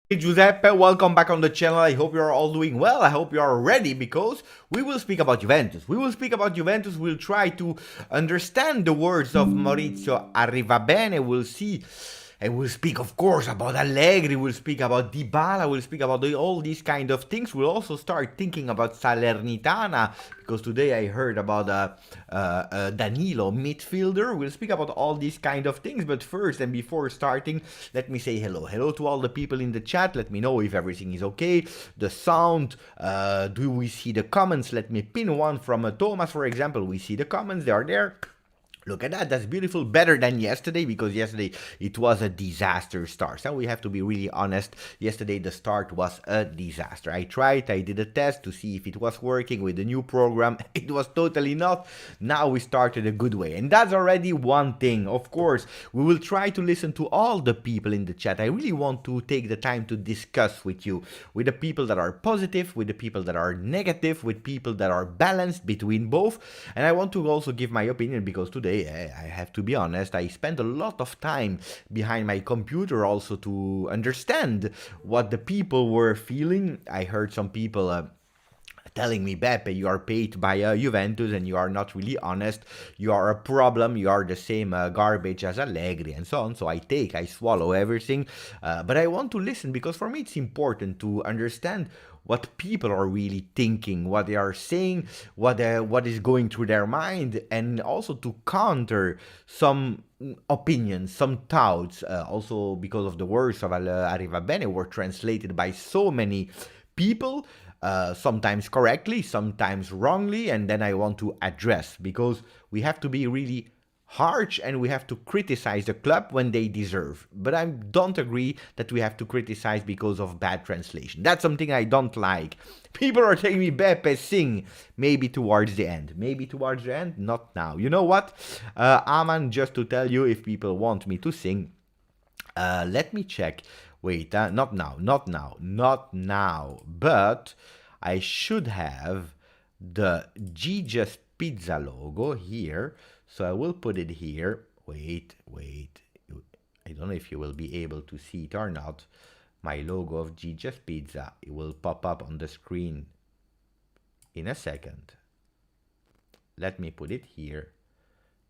Hey Giuseppe, welcome back on the channel. I hope you're all doing well. I hope you are ready because we will speak about Juventus. We will speak about Juventus. We'll try to understand the words of Maurizio Arrivabene. We'll see and we'll speak, of course, about Allegri. We'll speak about Dybala. We'll speak about all these kind of things. We'll also start thinking about Salernitana because today I heard about Danilo midfielder. We'll speak about all these kind of things. But first and before starting, let me say hello. Hello to all the people in the chat. Let me know if everything is okay. The sound. Do we see the comments? Let me pin one from Thomas, for example. We see the comments. They are there. Look at that, that's beautiful. Better than yesterday, because yesterday it was a disaster start. So we have to be really honest. Yesterday the start was a disaster. I did a test to see if it was working with the new program. It was totally not. Now we started a good way. And that's already one thing. Of course, we will try to listen to all the people in the chat. I really want to take the time to discuss with you, with the people that are positive, with the people that are negative, with people that are balanced between both. And I want to also give my opinion because today, I have to be honest, I spent a lot of time behind my computer also to understand what the people were feeling. I heard some people telling me, Beppe, you are paid by Juventus and you are not really honest. You are a problem. You are the same garbage as Allegri and so on. So I swallow everything. But I want to listen because for me it's important to understand what people are really thinking, what they are saying, what is going through their mind, and also to counter some opinions, some thoughts. Also because of the words of Arrivabene were translated by so many people, sometimes correctly, sometimes wrongly, and then I want to address because we have to be really harsh and we have to criticize the club when they deserve. But I don't agree that we have to criticize because of bad translation. That's something I don't like. People are telling me, Beppe, sing. Maybe towards the end. Maybe towards the end, not now. You know what? Aman, just to tell you if people want me to sing, let me check. Wait, not now, not now, not now. But I should have the GJust Pizza logo here. So I will put it here. Wait. I don't know if you will be able to see it or not. My logo of GJust Pizza. It will pop up on the screen in a second. Let me put it here.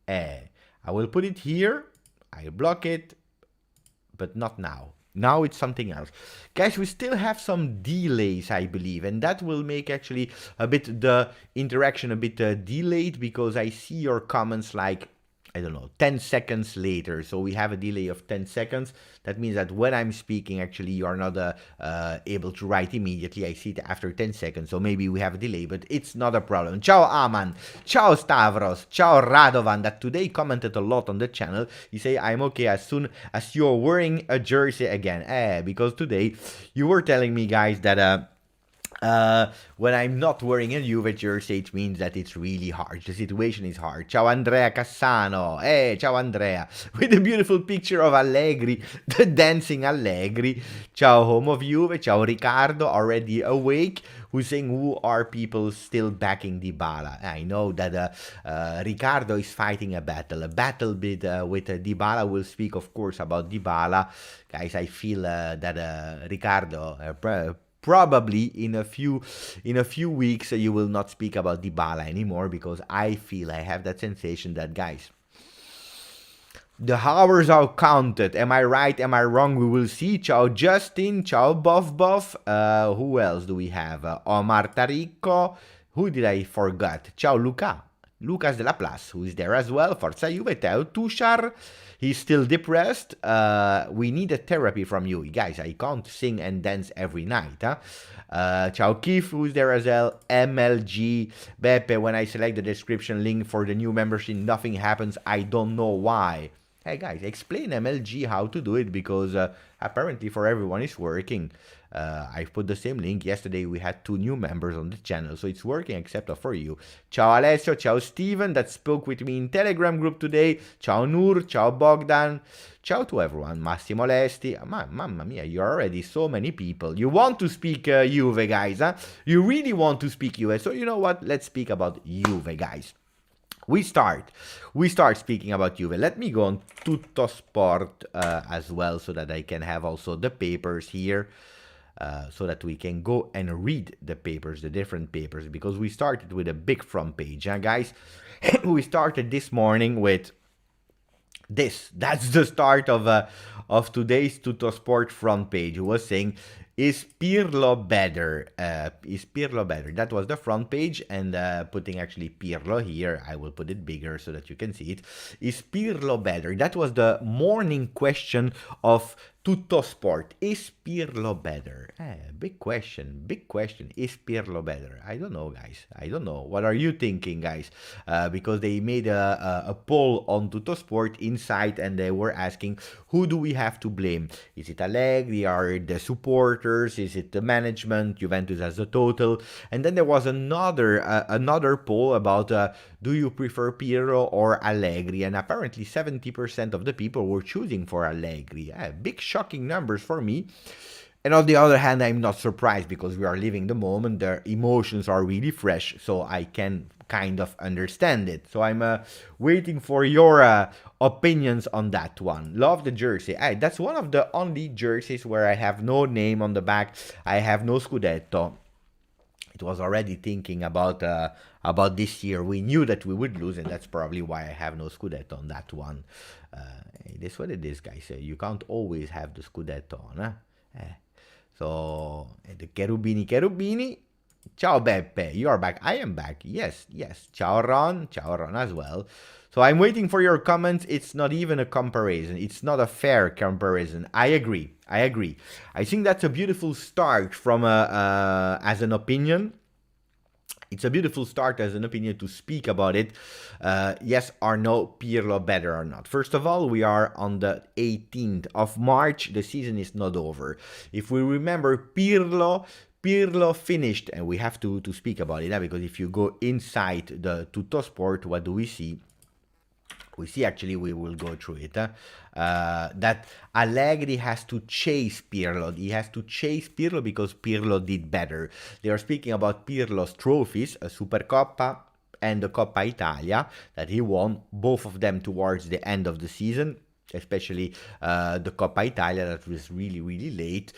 I will put it here. I block it. But not now. Now it's something else. Guys, we still have some delays, I believe, and that will make actually a bit the interaction a bit delayed because I see your comments like, I don't know, 10 seconds later. So we have a delay of 10 seconds. That means that when I'm speaking, actually, you are not able to write immediately. I see it after 10 seconds. So maybe we have a delay, but it's not a problem. Ciao, Aman. Ciao, Stavros. Ciao, Radovan, that today commented a lot on the channel. He say, I'm okay as soon as you're wearing a jersey again. Because today you were telling me, guys, that when I'm not wearing a Juve jersey, it means that it's really hard. The situation is hard. Ciao Andrea Cassano. Ciao Andrea. With a beautiful picture of Allegri, the dancing Allegri. Ciao home of Juve. Ciao Riccardo, already awake. Who's saying, who are people still backing Dybala? I know that Riccardo is fighting a battle with Dybala. We'll speak, of course, about Dybala. Guys, I feel that Riccardo... probably in a few weeks you will not speak about Dybala anymore because I have that sensation that, guys, the hours are counted. Am I right? Am I wrong? We will see. Ciao Justin. Ciao Buff. Who else do we have? Omar Tarico. Who did I forget? Ciao Luca. Lucas de la Place, who is there as well. Forza Juve. Ciao Tushar. He's still depressed. We need a therapy from you. Guys, I can't sing and dance every night. Ciao Keith, who's there as well. MLG. Beppe, when I select the description link for the new membership, nothing happens. I don't know why. Hey guys, explain MLG how to do it because apparently for everyone it's working. I put the same link. Yesterday we had 2 new members on the channel, so it's working except for you. Ciao Alessio, ciao Steven that spoke with me in Telegram group today. Ciao Nur, ciao Bogdan. Ciao to everyone. Massimo Lesti. Mamma mia, you're already so many people. You want to speak Juve, guys, huh? You really want to speak Juve. So you know what? Let's speak about Juve, guys. We start speaking about Juve. Let me go on Tutto Sport as well, so that I can have also the papers here, so that we can go and read the papers, the different papers, because we started with a big front page, guys. We started this morning with this. That's the start of today's Tutto Sport front page. Who was saying, is Pirlo better? Is Pirlo better? That was the front page, and putting actually Pirlo here, I will put it bigger so that you can see it. Is Pirlo better? That was the morning question of Tutto Sport. Is Pirlo better? Big question, big question. Is Pirlo better? I don't know, guys. I don't know. What are you thinking, guys? Because they made a poll on Tutto Sport inside, and they were asking, who do we have to blame? Is it Allegri? Are the supporters? Is it the management? Juventus as a total? And then there was another poll about do you prefer Pirlo or Allegri? And apparently 70% of the people were choosing for Allegri. Big shocking numbers for me. And on the other hand, I'm not surprised, because we are living the moment. Their emotions are really fresh, so I can kind of understand it. So I'm waiting for your opinions on that one. Love the jersey. That's one of the only jerseys where I have no name on the back. I have no Scudetto. It was already thinking about this year. We knew that we would lose, and that's probably why I have no Scudetto on that one. It is what it is, guys. You can't always have the Scudetto on, So, the Cherubini. Ciao Beppe, you are back. I am back. Yes. Ciao Ron as well. So I'm waiting for your comments. It's not even a comparison. It's not a fair comparison. I agree. I think that's a beautiful start from as an opinion. It's a beautiful start as an opinion to speak about it. Yes or no, Pirlo better or not. First of all, we are on the 18th of March. The season is not over. If we remember, Pirlo finished, and we have to speak about it, because if you go inside the Tutto Sport, what do we see? We see, actually, we will go through it, that Allegri has to chase Pirlo. He has to chase Pirlo because Pirlo did better. They are speaking about Pirlo's trophies, a Supercoppa and the Coppa Italia, that he won, both of them towards the end of the season. Especially the Coppa Italia, that was really, really late.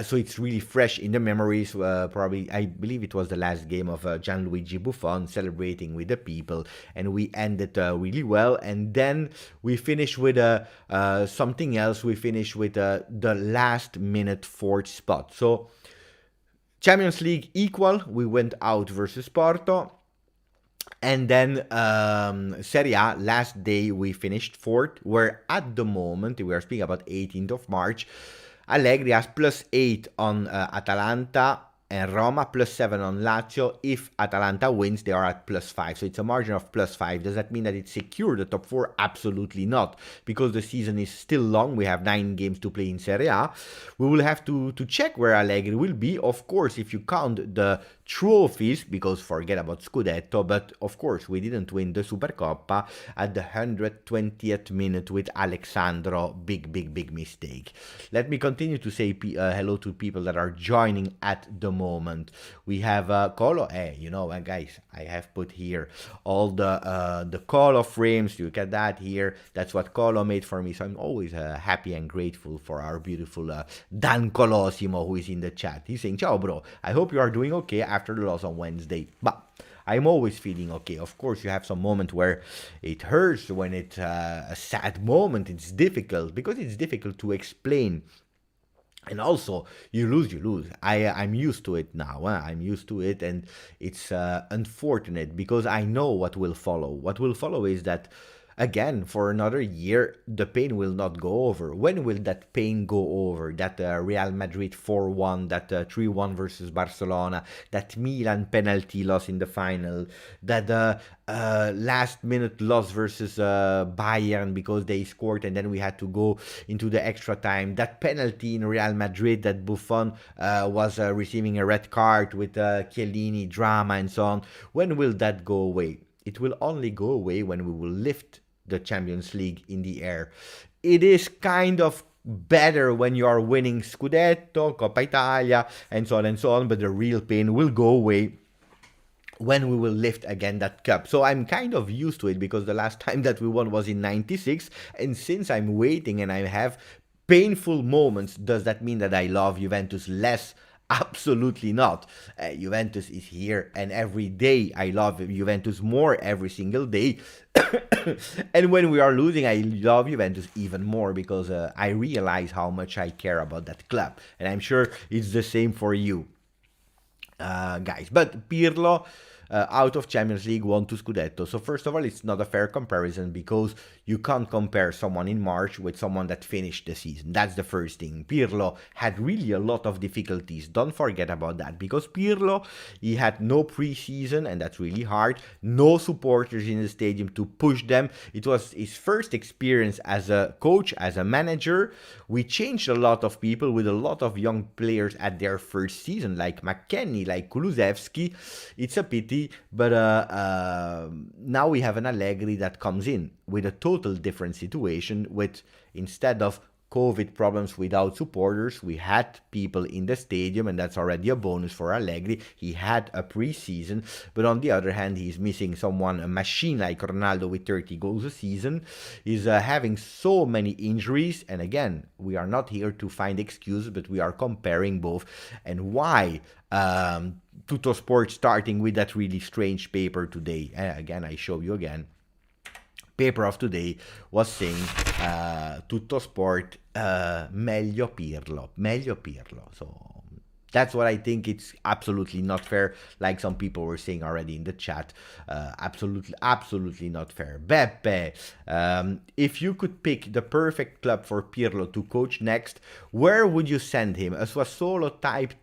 So it's really fresh in the memories. Probably, I believe it was the last game of Gianluigi Buffon, celebrating with the people. And we ended really well. And then we finished with something else. We finished with the last minute fourth spot. So Champions League equal. We went out versus Porto. And then Serie A, last day we finished fourth, where at the moment, we are speaking about 18th of March, Allegri has +8 on Atalanta and Roma, +7 on Lazio. If Atalanta wins, they are at +5. So it's a margin of +5. Does that mean that it's secure, the top 4? Absolutely not, because the season is still long. We have 9 games to play in Serie A. We will have to check where Allegri will be. Of course, if you count the trophies, because forget about Scudetto, but of course we didn't win the Supercoppa at the 120th minute with Alexandro. Big mistake. Let me continue to say hello to people that are joining at the moment. We have Colo. Guys, I have put here all the Colo frames. You get that here. That's what Colo made for me, so I'm always happy and grateful for our beautiful Dan Colosimo, who is in the chat. He's saying, ciao bro, I hope you are doing okay after the loss on Wednesday. But I'm always feeling okay. Of course, you have some moment where it hurts, when it's a sad moment. It's difficult, because it's difficult to explain. And also, you lose. I'm used to it now. I'm used to it, and it's unfortunate, because I know what will follow. What will follow is that, again, for another year, the pain will not go over. When will that pain go over? That Real Madrid 4-1, that 3-1 versus Barcelona, that Milan penalty loss in the final, that last-minute loss versus Bayern because they scored and then we had to go into the extra time, that penalty in Real Madrid that Buffon was receiving a red card with Chiellini drama and so on. When will that go away? It will only go away when we will lift the Champions League in the air. It is kind of better when you are winning Scudetto, Coppa Italia, and so on, but the real pain will go away when we will lift again that cup. So I'm kind of used to it because the last time that we won was in 96, and since I'm waiting and I have painful moments, does that mean that I love Juventus less? Absolutely not. Juventus is here, and every day I love Juventus more every single day. And when we are losing, I love Juventus even more because I realize how much I care about that club, and I'm sure it's the same for you. Guys. But Pirlo, out of Champions League, won 2 Scudetto. So first of all, it's not a fair comparison because you can't compare someone in March with someone that finished the season. That's the first thing. Pirlo had really a lot of difficulties. Don't forget about that because Pirlo, he had no preseason, and that's really hard. No supporters in the stadium to push them. It was his first experience as a coach, as a manager. We changed a lot of people with a lot of young players at their first season, like McKennie, like Kulusevski. It's a pity, but now we have an Allegri that comes in with a total different situation. With, instead of COVID problems without supporters, we had people in the stadium, and that's already a bonus for Allegri. He had a preseason, but on the other hand, he's missing someone, a machine like Ronaldo with 30 goals a season. He's having so many injuries, and again, we are not here to find excuses, but we are comparing both. And why Tutto Sport starting with that really strange paper today? Again, I show you again. Paper of today was saying Tutto Sport, meglio Pirlo. So that's what I think. It's absolutely not fair, like some people were saying already in the chat. Absolutely not fair. Beppe, if you could pick the perfect club for Pirlo to coach next, where would you send him? A Sassuolo type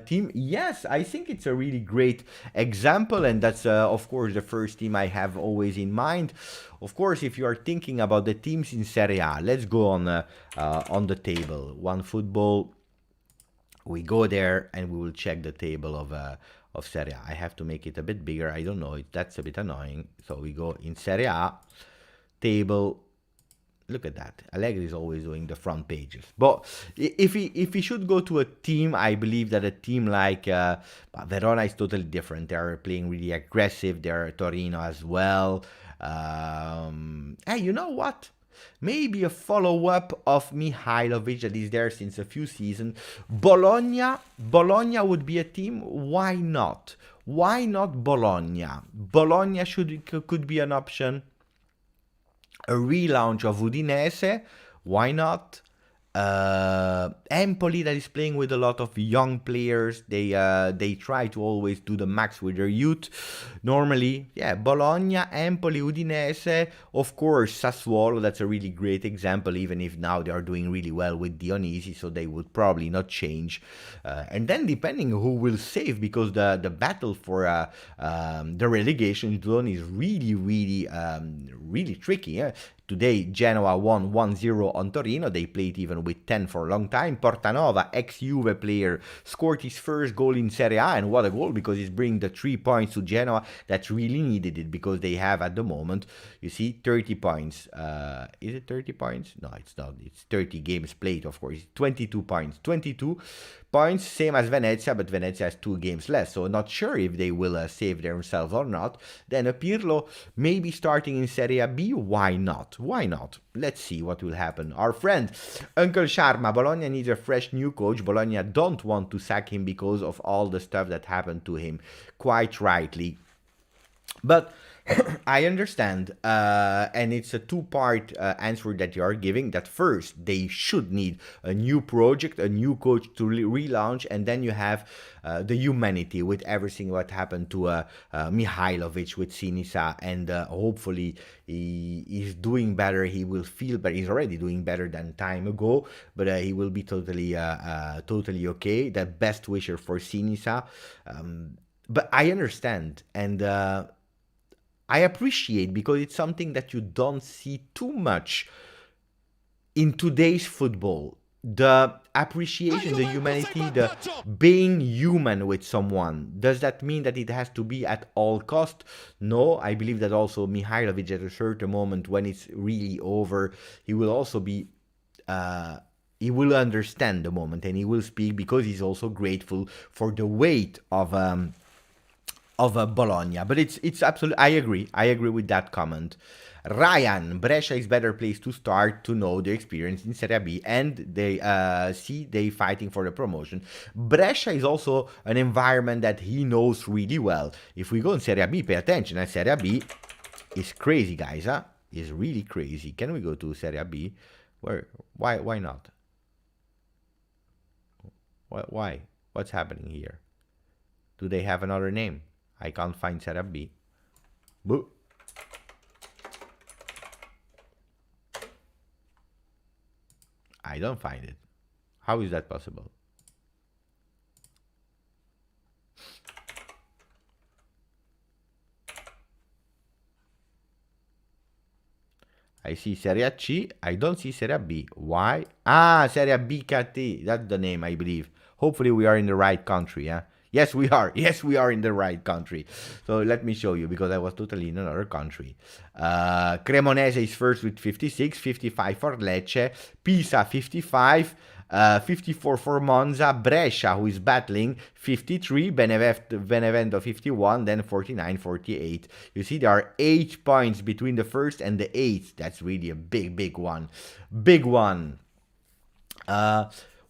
team? Yes, I think it's a really great example, and that's of course the first team I have always in mind. Of course, if you are thinking about the teams in Serie A, let's go on the table. One Football. We go there and we will check the table of Serie A. I have to make it a bit bigger. I don't know. That's a bit annoying. So we go in Serie A table. Look at that. Allegri is always doing the front pages. But if he should go to a team, I believe that a team like Verona is totally different. They are playing really aggressive. They are Torino as well. Hey, you know what? Maybe a follow-up of Mihailovic that is there since a few seasons. Bologna would be a team. Why not? Why not Bologna? Bologna could be an option. A relaunch of Udinese. Why not? Empoli, that is playing with a lot of young players. They try to always do the max with their youth. Normally, yeah, Bologna, Empoli, Udinese, of course Sassuolo. That's a really great example, even if now they are doing really well with Dionisi, so they would probably not change. And then depending who will save, because the battle for the relegation zone is really tricky. Yeah? Today, Genoa won 1-0 on Torino. They played even with 10 for a long time. Portanova, ex-Juve player, scored his first goal in Serie A, and what a goal, because he's bringing the 3 points to Genoa that really needed it, because they have at the moment, you see, 30 points. Is it 30 points? No, it's not. It's 30 games played, of course. 22 points. 22 points, same as Venezia, but Venezia has 2 games less, so not sure if they will save themselves or not. Then Pirlo maybe starting in Serie B. Why not? Why not? Let's see what will happen. Our friend Uncle Sharma, Bologna needs a fresh new coach. Bologna don't want to sack him because of all the stuff that happened to him, quite rightly. But I understand, and it's a two-part answer that you are giving. That first, they should need a new project, a new coach to relaunch, and then you have the humanity with everything what happened to Mihailovic with Sinisa, and hopefully he is doing better. He will feel better. He's already doing better than time ago, but he will be totally okay. The best wisher for Sinisa, but I understand, and I appreciate, because it's something that you don't see too much in today's football. The appreciation, the humanity, the being human with someone. Does that mean that it has to be at all cost? No, I believe that also Mihailovic at a certain moment, when it's really over, he will also be... he will understand the moment, and he will speak, because he's also grateful for the weight of of Bologna. But it's absolutely, I agree with that comment. Ryan, Brescia is better place to start to know the experience in Serie B, and they see they fighting for the promotion. Brescia is also an environment that he knows really well. If we go in Serie B, pay attention. And Serie B is crazy, guys. Huh? Is really crazy. Can we go to Serie B? Where? Why not? Why? What's happening here? Do they have another name? I can't find Serie B. Boo. I don't find it. How is that possible? I see Serie C. I don't see Serie B. Why? Ah, Serie B KT. That's the name, I believe. Hopefully we are in the right country, yeah? Yes, we are. Yes, we are in the right country. So let me show you, because I was totally in another country. Cremonese is first with 56, 55 for Lecce, Pisa 55, 54 for Monza, Brescia, who is battling, 53, Benevento 51, then 49, 48. You see, there are 8 points between the first and the 8th. That's really a big one. Big one.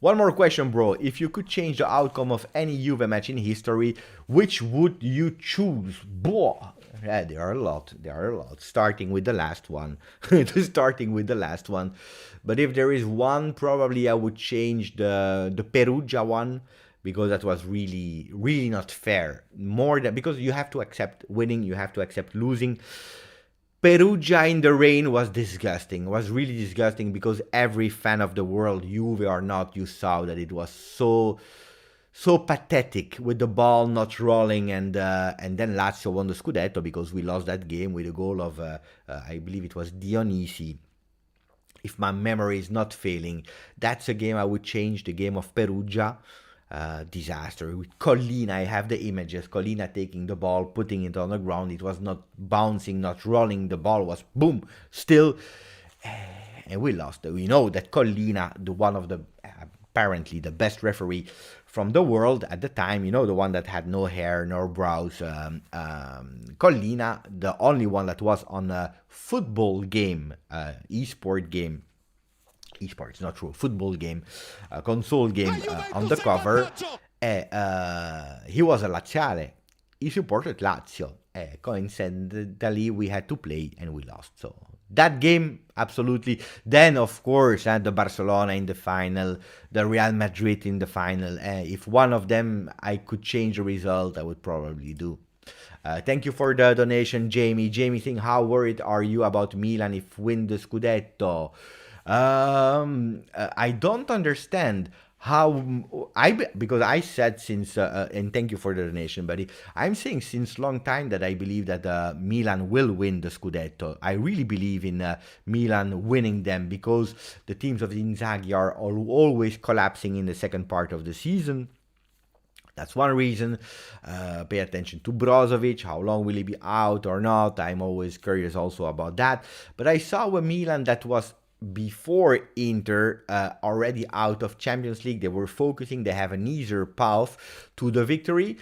One more question, bro. If you could change the outcome of any Juve match in history, which would you choose? Boah. Yeah, there are a lot. There are a lot. Starting with the last one. Starting with the last one. But if there is one, probably I would change the Perugia one, because that was really not fair. More than, because you have to accept winning, you have to accept losing. Perugia in the rain was disgusting, was really disgusting, because every fan of the world, Juve or not, you saw that it was so pathetic with the ball not rolling, and then Lazio won the Scudetto because we lost that game with a goal of, I believe it was Dionisi, if my memory is not failing. That's a game I would change, the game of Perugia. Disaster. With Collina, I have the images. Collina taking the ball, putting it on the ground. It was not bouncing, not rolling. The ball was boom, still. And we lost. We know that Collina, one of the, apparently the best referee from the world at the time, you know, the one that had no hair, no brows. Collina, the only one that was on a football game, esport game. Esports, not true, football game, console game on the cover. He was a Laziale. He supported Lazio. Coincidentally, we had to play and we lost. So that game, absolutely. Then, of course, the Barcelona in the final, the Real Madrid in the final. If one of them I could change the result, I would probably do. Thank you for the donation, Jamie. Jamie saying, how worried are you about Milan if win the Scudetto? I don't understand how because I said since and thank you for the donation, buddy. I'm saying since long time that I believe that Milan will win the Scudetto. I really believe in Milan winning them, because the teams of Inzaghi are always collapsing in the second part of the season. That's one reason. Pay attention to Brozovic. How long will he be out or not? I'm always curious also about that. But I saw a Milan that was before Inter already out of Champions League. They were focusing. They have an easier path to the victory.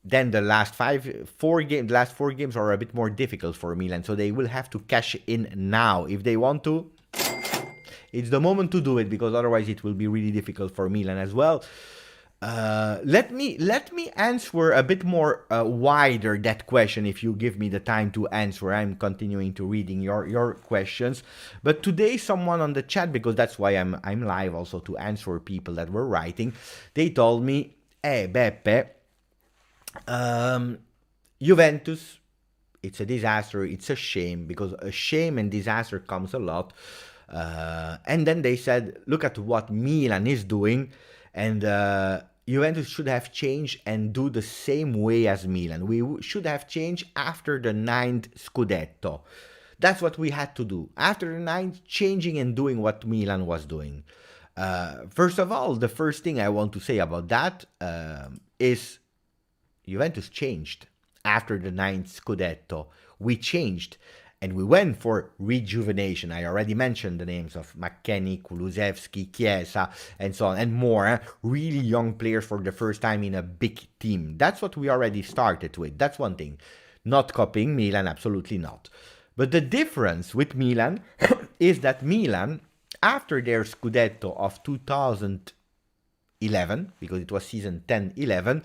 Then the last four games are a bit more difficult for Milan. So they will have to cash in now if they want to. It's the moment to do it, because otherwise it will be really difficult for Milan as well. Let me answer a bit more wider that question if you give me the time to answer. I'm continuing to reading your questions, but today someone on the chat, because that's why I'm live also to answer people that were writing. They told me, "Hey Beppe, Juventus, it's a disaster. It's a shame, because a shame and disaster comes a lot." And then they said, "Look at what Milan is doing." And Juventus should have changed and do the same way as Milan. We should have changed after the 9th Scudetto. That's what we had to do. After the 9th, changing and doing what Milan was doing. First of all, the first thing I want to say about that is Juventus changed after the 9th Scudetto. We changed. And we went for rejuvenation. I already mentioned the names of McKennie, Kulusevski, Chiesa, and so on, and more. Really young players for the first time in a big team. That's what we already started with. That's one thing. Not copying Milan, absolutely not. But the difference with Milan is that Milan, after their Scudetto of 2011, because it was season 10-11,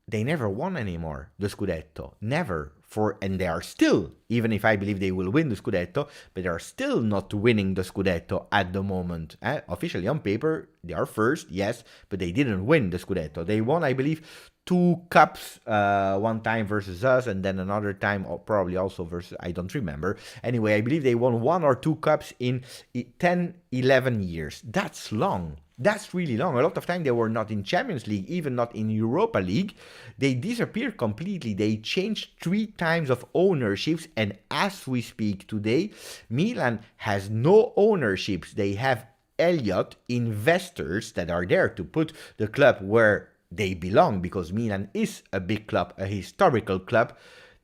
they never won anymore the Scudetto. Never. And they are still, even if I believe they will win the Scudetto, but they are still not winning the Scudetto at the moment. Officially on paper, they are first, yes, but they didn't win the Scudetto. They won, I believe, 2 cups, one time versus us, and then another time probably also versus, I don't remember. Anyway, I believe they won 1 or 2 cups in 10, 11 years. That's long. That's really long. A lot of time they were not in Champions League, even not in Europa League. They disappeared completely. They changed 3 times of ownerships, and as we speak today, Milan has no ownerships. They have Elliott investors that are there to put the club where they belong, because Milan is a big club, a historical club.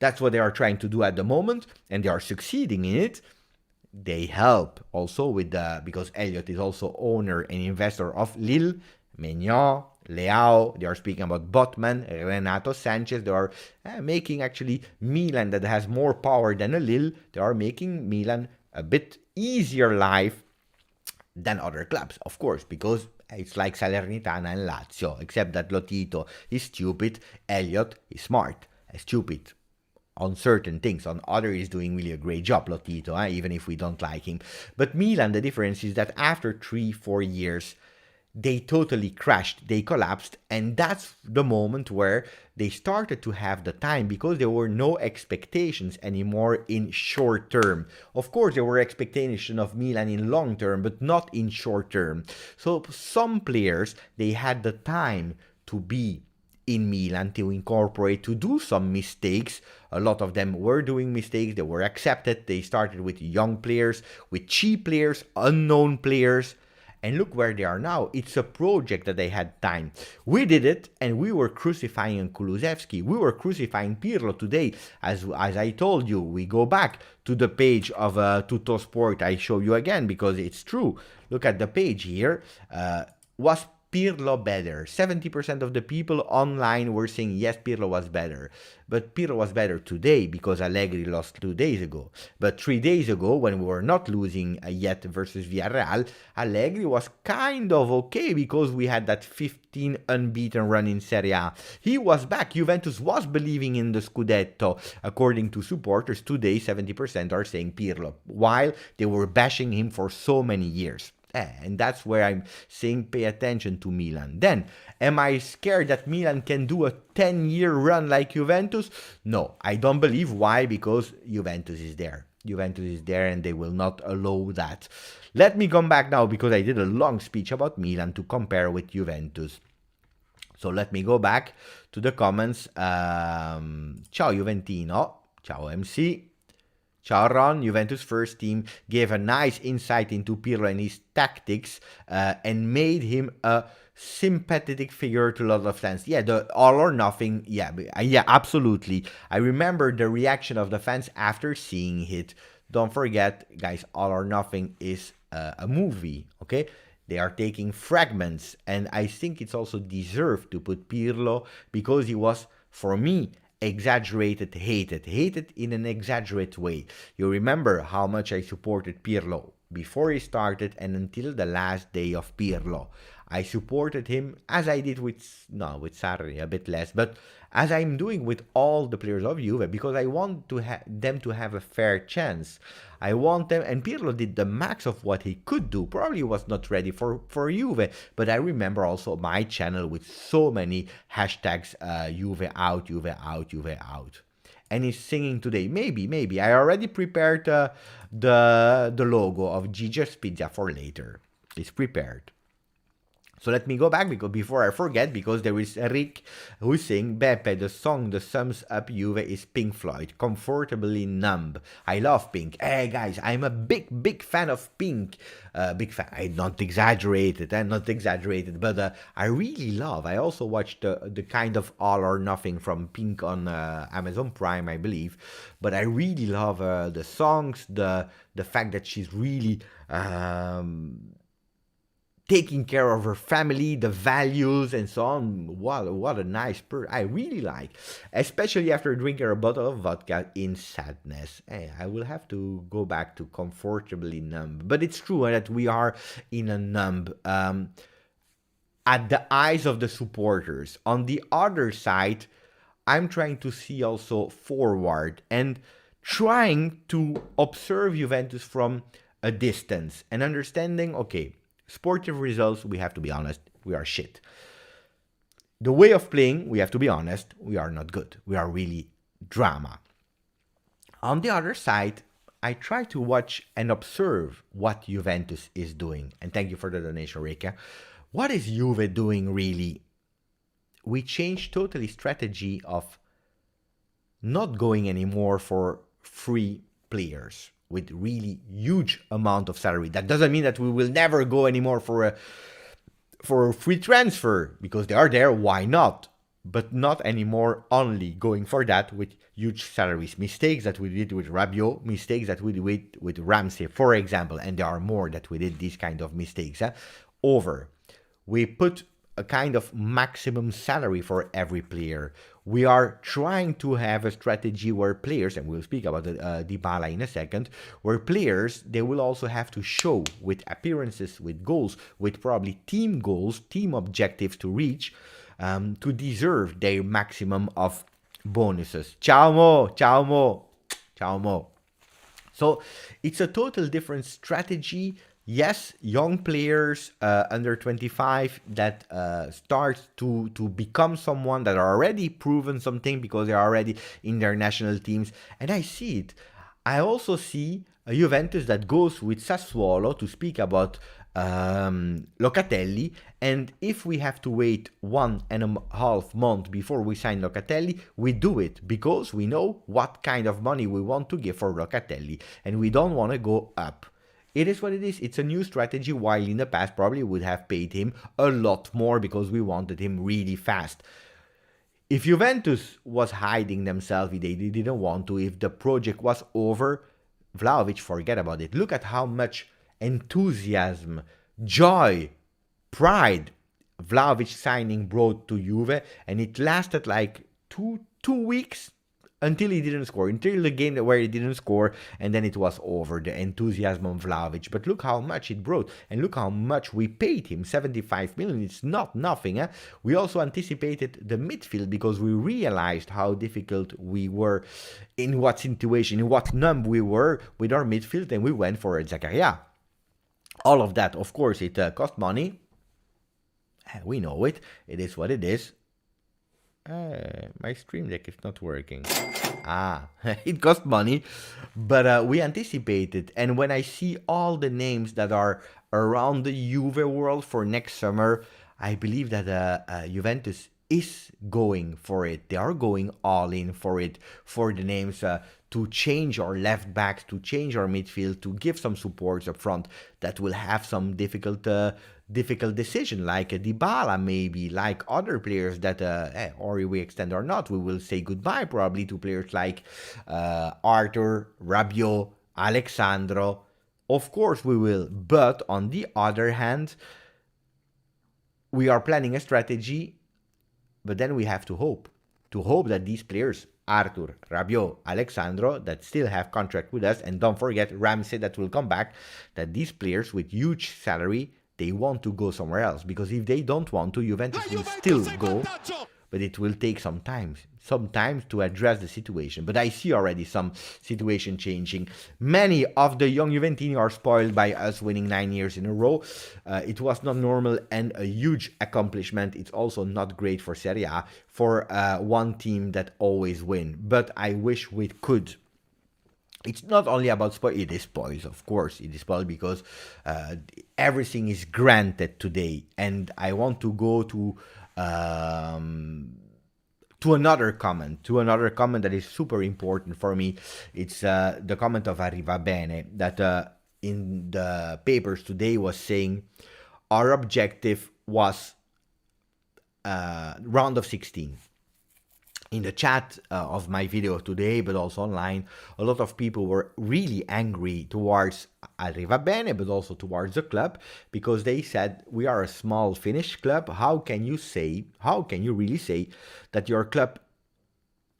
That's what they are trying to do at the moment, and they are succeeding in it. They help also with because Elliott is also owner and investor of Lille, Maignan, Leao. They are speaking about Botman, Renato Sanchez. They are making actually Milan, that has more power than a Lille. They are making Milan a bit easier life than other clubs, of course, because it's like Salernitana and Lazio, except that Lotito is stupid, Elliott is smart, stupid on certain things. On other, he's doing really a great job, Lotito, even if we don't like him. But Milan, the difference is that after 3-4 years, they totally crashed, they collapsed, and that's the moment where they started to have the time, because there were no expectations anymore in short term. Of course, there were expectations of Milan in long term, but not in short term. So some players, they had the time to be in Milan, to incorporate, to do some mistakes. A lot of them were doing mistakes, they were accepted. They started with young players, with cheap players, unknown players, and look where they are now. It's a project that they had time. We did it, and we were crucifying Kulusevski. We were crucifying Pirlo today. As I told you, we go back to the page of Tutto Sport. I show you again, because it's true. Look at the page here. Was Pirlo better? 70% of the people online were saying yes, Pirlo was better. But Pirlo was better today because Allegri lost 2 days ago. But 3 days ago, when we were not losing yet versus Villarreal, Allegri was kind of okay, because we had that 15 unbeaten run in Serie A. He was back. Juventus was believing in the Scudetto. According to supporters, today 70% are saying Pirlo, while they were bashing him for so many years. And that's where I'm saying pay attention to Milan. Then, am I scared that Milan can do a 10-year run like Juventus? No, I don't believe. Why? Because Juventus is there. Juventus is there, and they will not allow that. Let me come back now, because I did a long speech about Milan to compare with Juventus. So let me go back to the comments. Ciao Juventino. Ciao MC. Ciao Ron, Juventus first team, gave a nice insight into Pirlo and his tactics, and made him a sympathetic figure to a lot of fans. Yeah, the all or nothing, yeah, absolutely. I remember the reaction of the fans after seeing it. Don't forget, guys, All or Nothing is a movie, okay? They are taking fragments, and I think it's also deserved to put Pirlo, because he was, for me, exaggerated, hated in an exaggerated way. You remember how much I supported Pirlo before he started and until the last day of Pirlo. I supported him as I did with Sarri, a bit less, but as I'm doing with all the players of Juve, because I want them to have a fair chance. I want them, and Pirlo did the max of what he could do. Probably was not ready for Juve, but I remember also my channel with so many hashtags, Juve out, Juve out, Juve out. And he's singing today. Maybe. I already prepared the logo of GJustjuve for later. It's prepared. So let me go back because before I forget, because there is Rick who saying, Beppe, the song that sums up Juve is Pink Floyd, Comfortably Numb. I love Pink. Hey guys, I'm a big fan of Pink. Big fan. I'm not exaggerated, but I really love. I also watched the kind of All or Nothing from Pink on Amazon Prime, I believe. But I really love the songs, the fact that she's really taking care of her family, the values, and so on. What a nice person. I really like, especially after drinking a bottle of vodka in sadness. Hey, I will have to go back to Comfortably Numb. But it's true that we are in a numb at the eyes of the supporters. On the other side, I'm trying to see also forward and trying to observe Juventus from a distance and understanding, okay, sportive results, we have to be honest, we are shit. The way of playing, we have to be honest, we are not good. We are really drama. On the other side, I try to watch and observe what Juventus is doing. And thank you for the donation, Rika. What is Juve doing really? We changed totally strategy of not going anymore for free players with really huge amount of salary. That doesn't mean that we will never go anymore for a free transfer, because they are there, why not? But not anymore only going for that with huge salaries. Mistakes that we did with Rabiot, mistakes that we did with Ramsey, for example, and there are more that we did these kind of mistakes. Over. We put a kind of maximum salary for every player. We are trying to have a strategy where players, and we'll speak about Dybala in a second, where players, they will also have to show with appearances, with goals, with probably team goals, team objectives to reach, to deserve their maximum of bonuses. Ciao Mo, ciao Mo, ciao Mo. So it's a total different strategy. Yes, young players under 25 that start to become someone that are already proven something because they're already in their national teams. And I see it. I also see a Juventus that goes with Sassuolo to speak about Locatelli. And if we have to wait 1.5 months before we sign Locatelli, we do it because we know what kind of money we want to give for Locatelli. And we don't want to go up. It is what it is. It's a new strategy, while in the past probably would have paid him a lot more because we wanted him really fast. If Juventus was hiding themselves, they didn't want to, if the project was over, Vlahovic, forget about it. Look at how much enthusiasm, joy, pride Vlahovic signing brought to Juve, and it lasted like two weeks. Until he didn't score, until the game where he didn't score, and then it was over, the enthusiasm of Vlahovic. But look how much it brought, and look how much we paid him, 75 million, it's not nothing. We also anticipated the midfield because we realized how difficult we were, in what situation, in what numb we were with our midfield, and we went for Zakaria. All of that, of course, it cost money. We know it, it is what it is. My stream deck is not working. It cost money, but we anticipated. And when I see all the names that are around the Juve world for next summer, I believe that Juventus is going for it. They are going all in for it, for the names to change our left backs, to change our midfield, to give some supports up front that will have some difficult decision, like Dybala maybe, like other players that, or we extend or not, we will say goodbye probably to players like Arthur, Rabiot, Alexandro. Of course we will, but on the other hand, we are planning a strategy, but then we have to hope that these players, Arthur, Rabiot, Alexandro, that still have contract with us, and don't forget Ramsey that will come back, that these players with huge salary, they want to go somewhere else, because if they don't want to, Juventus will still go, but it will take some time to address the situation. But I see already some situation changing. Many of the young Juventini are spoiled by us winning 9 years in a row. It was not normal and a huge accomplishment. It's also not great for Serie A, for one team that always win. But I wish we could it's not only about spoil. It is spoils, of course. It is spoiled because everything is granted today, and I want to go to another comment, that is super important for me. It's the comment of Arrivabene that in the papers today was saying our objective was round of 16. In the chat of my video today, but also online, a lot of people were really angry towards Arrivabene, but also towards the club, because they said, we are a small Finnish club. How can you really say that your club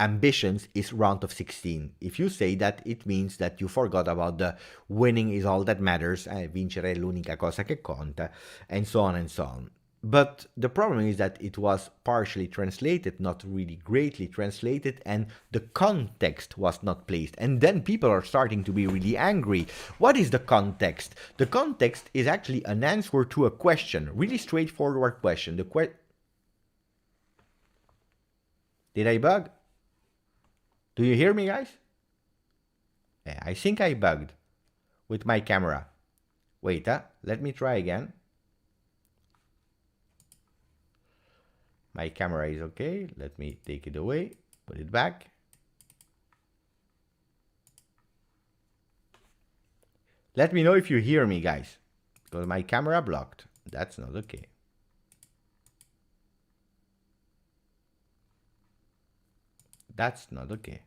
ambitions is round of 16? If you say that, it means that you forgot about the winning is all that matters, vincere è l'unica cosa che conta, and so on and so on. But the problem is that it was partially translated, not really greatly translated, and the context was not placed. And then people are starting to be really angry. What is the context? The context is actually an answer to a question, really straightforward question. Did I bug? Do you hear me, guys? Yeah, I think I bugged with my camera. Wait, let me try again. My camera is okay. Let me take it away, put it back. Let me know if you hear me, guys, because my camera blocked. That's not okay. That's not okay.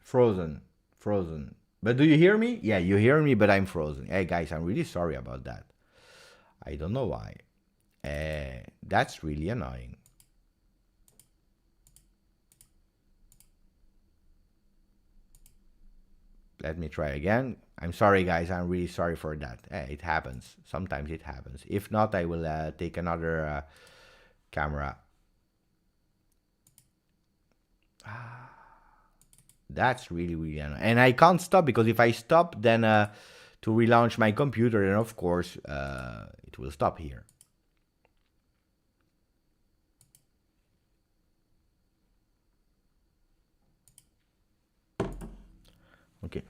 Frozen. But do you hear me? Yeah, you hear me, but I'm frozen. Hey, guys, I'm really sorry about that. I don't know why. That's really annoying. Let me try again. I'm sorry, guys. I'm really sorry for that. It happens. Sometimes it happens. If not, I will take another camera. That's really, really annoying. And I can't stop, because if I stop, then to relaunch my computer, then of course it will stop here. Okay.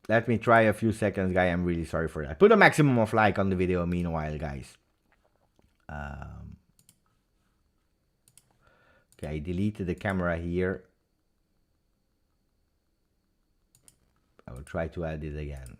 Let me try a few seconds, guys. I'm really sorry for that. Put a maximum of like on the video meanwhile, guys. Okay, I deleted the camera here. I will try to add it again.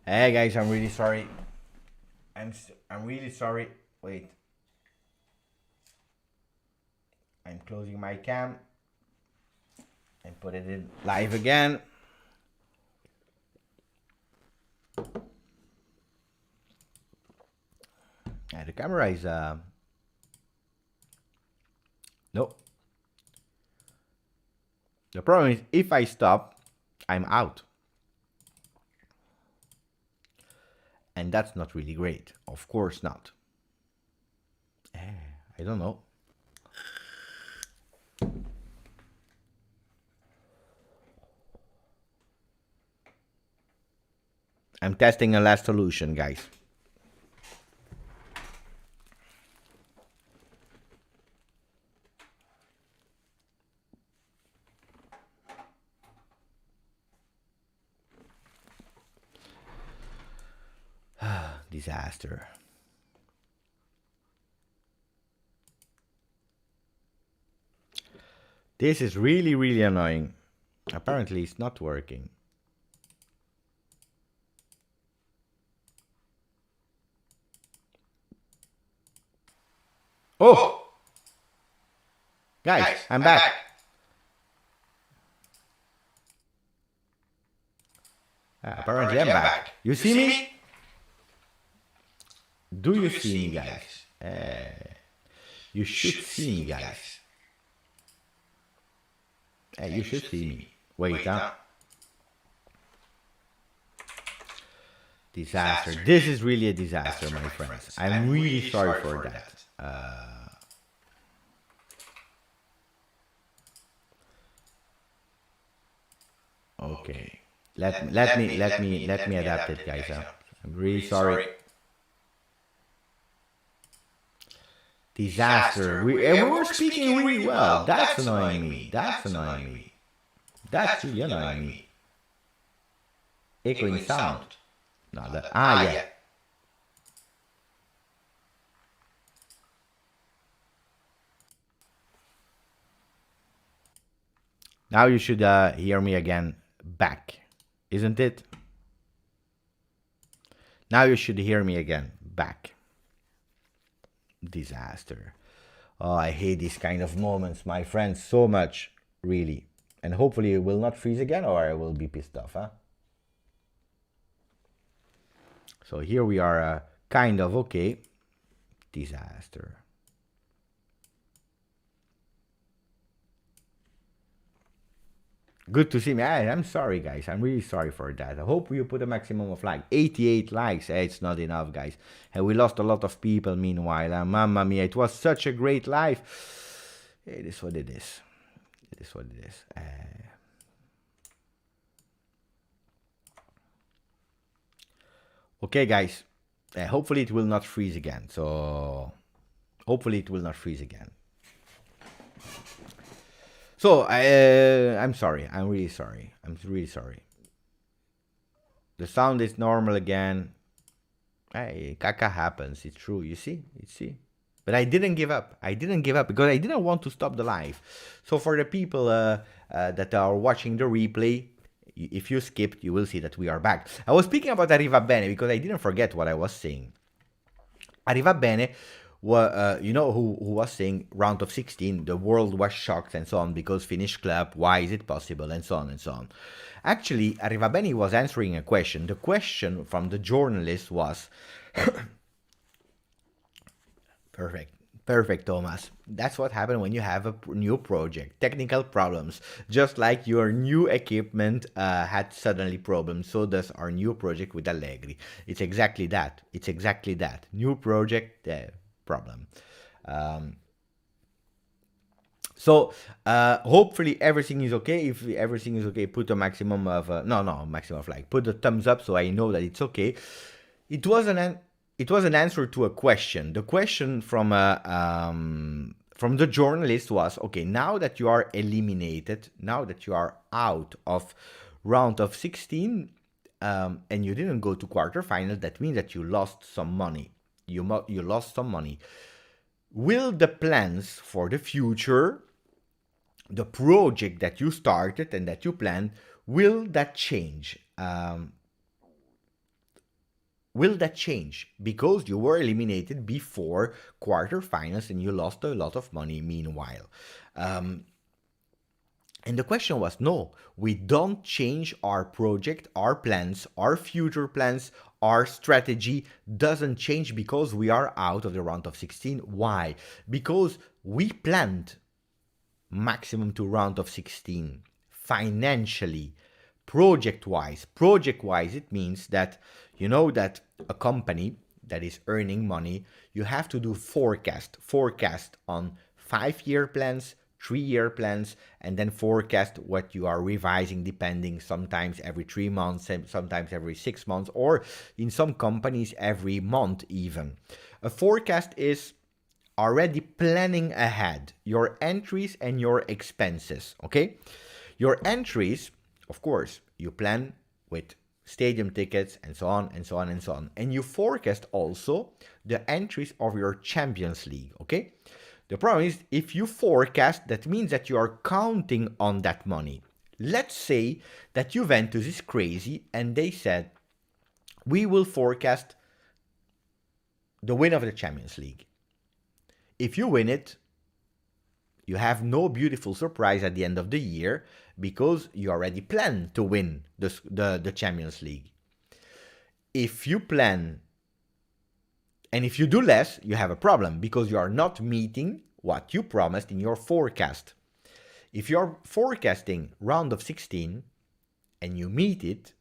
Hey guys, I'm really sorry. I'm really sorry. Wait. I'm closing my cam and put it in live again. The camera is no. The problem is if I stop, I'm out. And that's not really great. Of course not. I don't know. I'm testing a last solution, guys. Disaster. This is really, really annoying. Apparently it's not working. Oh! Guys, I'm back. Apparently I'm back. You see me? Do you see me, guys? You should see me, guys. You should see me. Wait, huh? Disaster. This is really a disaster, my friends. I'm really sorry for that. Okay. Let me adapt it, guys. I'm really sorry. Disaster. We were speaking really well. That's annoying me. That's annoying me. That's really annoying me. Echoing sound. No, that. Yeah. Now you should hear me again back, isn't it? Now you should hear me again back. Disaster. Oh, I hate these kind of moments, my friends, so much, really. And hopefully it will not freeze again, or I will be pissed off, huh? So here we are, kind of okay. Disaster. Good to see me. I'm sorry, guys. I'm really sorry for that. I hope you put a maximum of 88 likes. It's not enough, guys. And we lost a lot of people meanwhile. Mamma mia, it was such a great live. It is what it is. It is what it is. Okay, guys. Hopefully it will not freeze again. So, hopefully it will not freeze again. So, I'm sorry. I'm really sorry. I'm really sorry. The sound is normal again. Hey, caca happens. It's true. You see? You see? But I didn't give up. I didn't give up because I didn't want to stop the live. So for the people that are watching the replay, if you skipped, you will see that we are back. I was speaking about Arrivabene because I didn't forget what I was saying. Arrivabene, you know who was saying round of 16, the world was shocked and so on because Finnish club, why is it possible, and so on and so on. Actually, Arrivabene was answering a question. The question from the journalist was... Perfect, Thomas. That's what happened when you have a new project. Technical problems. Just like your new equipment had suddenly problems, so does our new project with Allegri. It's exactly that. It's exactly that. New project, problem. So hopefully everything is okay. If everything is okay, put a maximum of maximum of like. Put a thumbs up so I know that it's okay. It was an answer to a question. The question from the journalist was, okay, now that you are eliminated, now that you are out of round of 16, and you didn't go to quarterfinals, that means that you lost some money. You lost some money. Will the plans for the future, the project that you started and that you planned, will that change? Will that change? Because you were eliminated before quarterfinals and you lost a lot of money meanwhile. And the question was, no, we don't change our project, our plans, our future plans, our strategy doesn't change because we are out of the round of 16. Why? Because we planned maximum to round of 16 financially, project-wise. Project-wise, it means that you know that a company that is earning money, you have to do forecast on 5-year plans, 3-year plans, and then forecast what you are revising depending sometimes every 3 months, sometimes every 6 months, or in some companies every month even. A forecast is already planning ahead your entries and your expenses, okay? Your entries, of course, you plan with stadium tickets and so on and so on and so on. And you forecast also the entries of your Champions League, okay? The problem is if you forecast, that means that you are counting on that money. Let's say that Juventus is crazy and they said, we will forecast the win of the Champions League. If you win it, you have no beautiful surprise at the end of the year because you already plan to win the Champions League. If you plan And if you do less, you have a problem because you are not meeting what you promised in your forecast. If you're forecasting round of 16 and you meet it,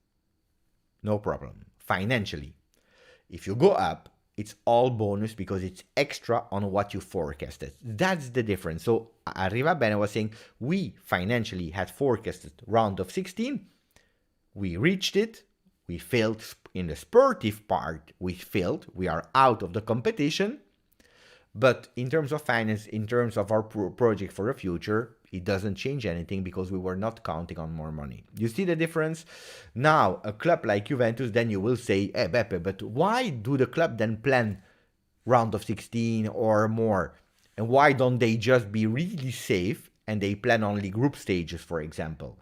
no problem, financially. If you go up, it's all bonus because it's extra on what you forecasted. That's the difference. So Arrivabene was saying, we financially had forecasted round of 16. We reached it. We failed in the sportive part. We failed. We are out of the competition. But in terms of finance, in terms of our project for the future, it doesn't change anything because we were not counting on more money. You see the difference? Now, a club like Juventus, then you will say, hey, Beppe, but why do the club then plan round of 16 or more? And why don't they just be really safe and they plan only group stages, for example?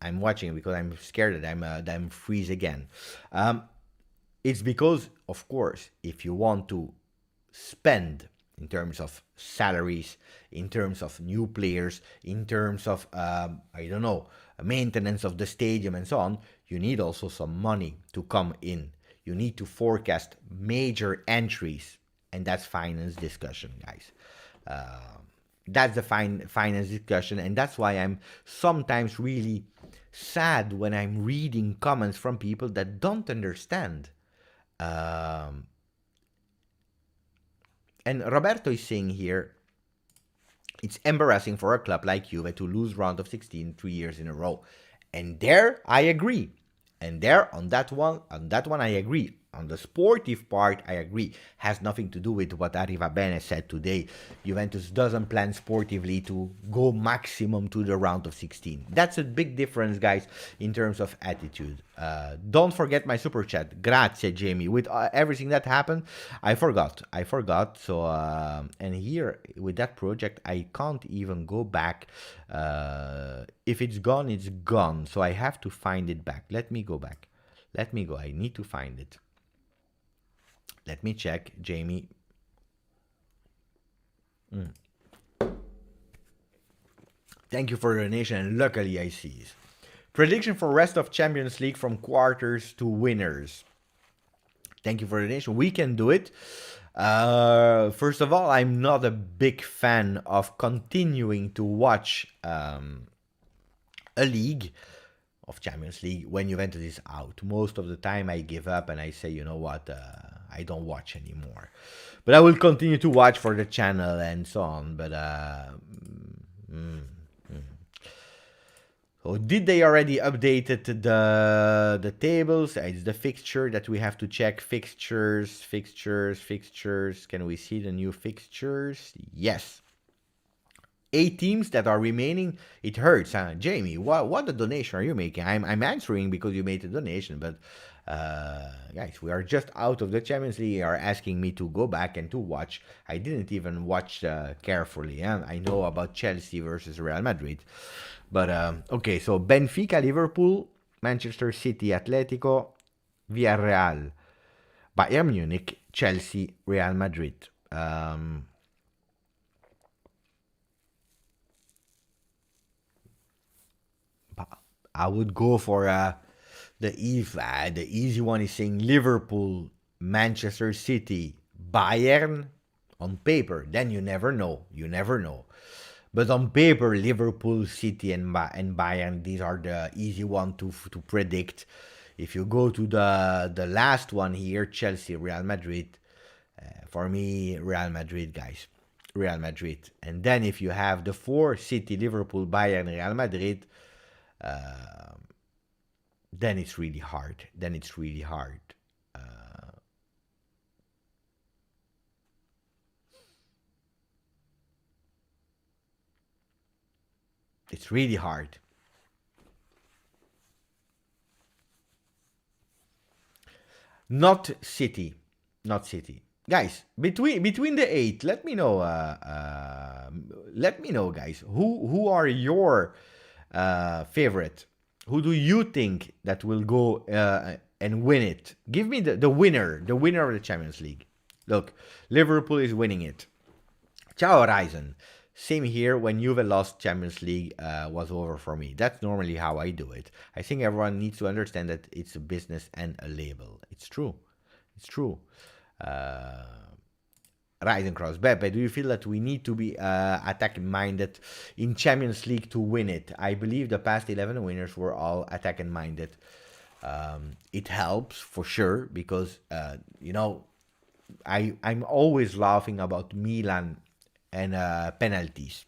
I'm watching because I'm scared that I'm freeze again. It's because, of course, if you want to spend in terms of salaries, in terms of new players, in terms of, maintenance of the stadium and so on, you need also some money to come in. You need to forecast major entries, and that's finance discussion, guys. That's the finance discussion, and that's why I'm sometimes really sad when I'm reading comments from people that don't understand. And Roberto is saying here, it's embarrassing for a club like Juve to lose round of 16 3 years in a row. And there I agree. And there on that one I agree. On the sportive part, I agree. Has nothing to do with what Arrivabene said today. Juventus doesn't plan sportively to go maximum to the round of 16. That's a big difference, guys, in terms of attitude. Don't forget my super chat. Grazie, Jamie. With everything that happened, I forgot. So, and here, with that project, I can't even go back. If it's gone, it's gone. So I have to find it back. Let me go back. Let me go. I need to find it. Let me check, Jamie. Thank you for the donation, and luckily I see it. Prediction for rest of Champions League from quarters to winners. Thank you for the donation. We can do it. First of all, I'm not a big fan of continuing to watch a league of Champions League when Juventus is out. Most of the time I give up and I say, you know what, I don't watch anymore. But I will continue to watch for the channel and so on. But so did they already updated the tables? It's the fixture that we have to check. Fixtures. Can we see the new fixtures? Yes. 8 teams that are remaining. It hurts, huh? Jamie, what a donation are you making? I'm answering because you made a donation, but guys, we are just out of the Champions League. You are asking me to go back and to watch. I didn't even watch carefully. I know about Chelsea versus Real Madrid. But, okay, so Benfica, Liverpool, Manchester City, Atletico, Villarreal, Bayern Munich, Chelsea, Real Madrid. I would go for the easy one is saying Liverpool, Manchester City, Bayern on paper. Then you never know. But on paper, Liverpool, City, and Bayern, these are the easy one to predict. If you go to the last one here, Chelsea, Real Madrid, for me, Real Madrid, guys. Real Madrid. And then if you have the 4, City, Liverpool, Bayern, Real Madrid, then it's really hard. It's really hard. Not City. Guys, between the 8, let me know. Let me know, guys. Who are your favorite? Who do you think that will go and win it? Give me the winner of the Champions League. Look, Liverpool is winning it. Ciao Horizon. Same here, when Juve lost Champions League was over for me. That's normally how I do it. I think everyone needs to understand that it's a business and a label. It's true. It's true. Rising Cross. Beppe, do you feel that we need to be attacking-minded in Champions League to win it? I believe the past 11 winners were all attacking-minded. It helps, for sure, because, I'm always laughing about Milan and penalties.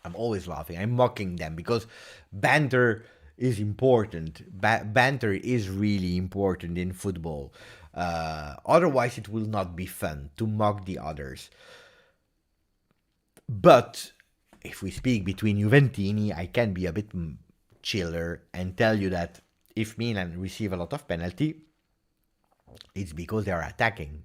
I'm always laughing. I'm mocking them because banter is important. Banter is really important in football. Otherwise, it will not be fun to mock the others. But if we speak between Juventini, I can be a bit chiller and tell you that if Milan receive a lot of penalty, it's because they are attacking.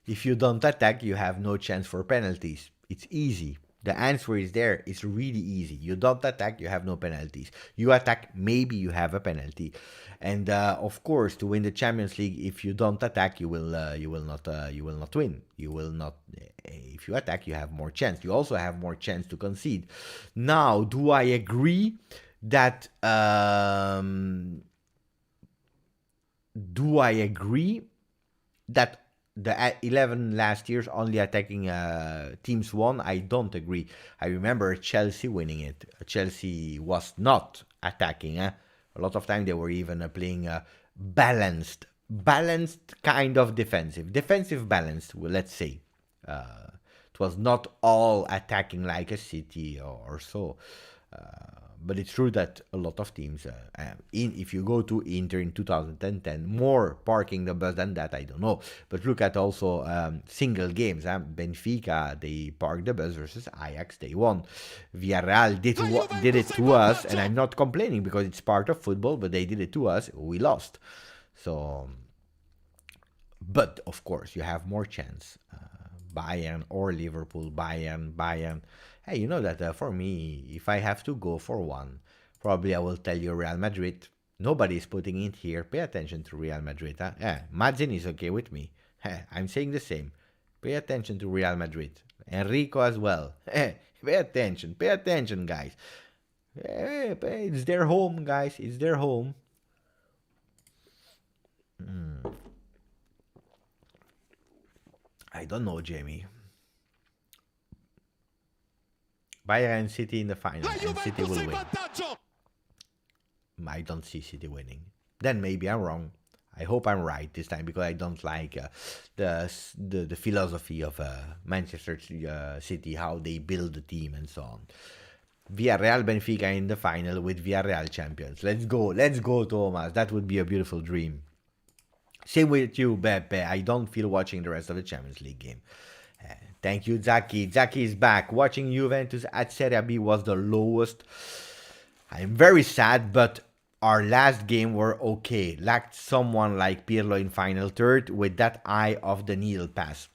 If you don't attack, you have no chance for penalties. It's easy. The answer is there. It's really easy. You don't attack, you have no penalties. You attack, maybe you have a penalty. And of course, to win the Champions League, if you don't attack, you will not win. You will not. If you attack, you have more chance. You also have more chance to concede. Now, do I agree that? Do I agree that the 11 last years only attacking teams won? I don't agree. I remember Chelsea winning it. Chelsea was not attacking. A lot of time they were even playing balanced kind of defensive balanced. Well, let's say it was not all attacking like a City or so. But it's true that a lot of teams, if you go to Inter in 2010, more parking the bus than that, I don't know. But look at also single games. Benfica, they parked the bus versus Ajax, they won. Villarreal did it to us, and I'm not complaining because it's part of football, but they did it to us, we lost. So, but of course, you have more chance. Bayern or Liverpool, Bayern. Hey, you know that for me, if I have to go for one, probably I will tell you Real Madrid. Nobody is putting it here. Pay attention to Real Madrid. Mazin is okay with me. I'm saying the same. Pay attention to Real Madrid. Enrico as well. Pay attention, guys. It's their home, guys. It's their home. I don't know, Jamie. Bayern and City in the final, and City will win. I don't see City winning. Then maybe I'm wrong. I hope I'm right this time because I don't like the philosophy of Manchester City, how they build the team and so on. Villarreal Benfica in the final with Villarreal champions. Let's go, Thomas. That would be a beautiful dream. Same with you, Beppe. I don't feel watching the rest of the Champions League game. Thank you, Zaki. Zaki is back. Watching Juventus at Serie B was the lowest. I'm very sad, but our last game were okay. Lacked someone like Pirlo in final third with that eye of the needle pass.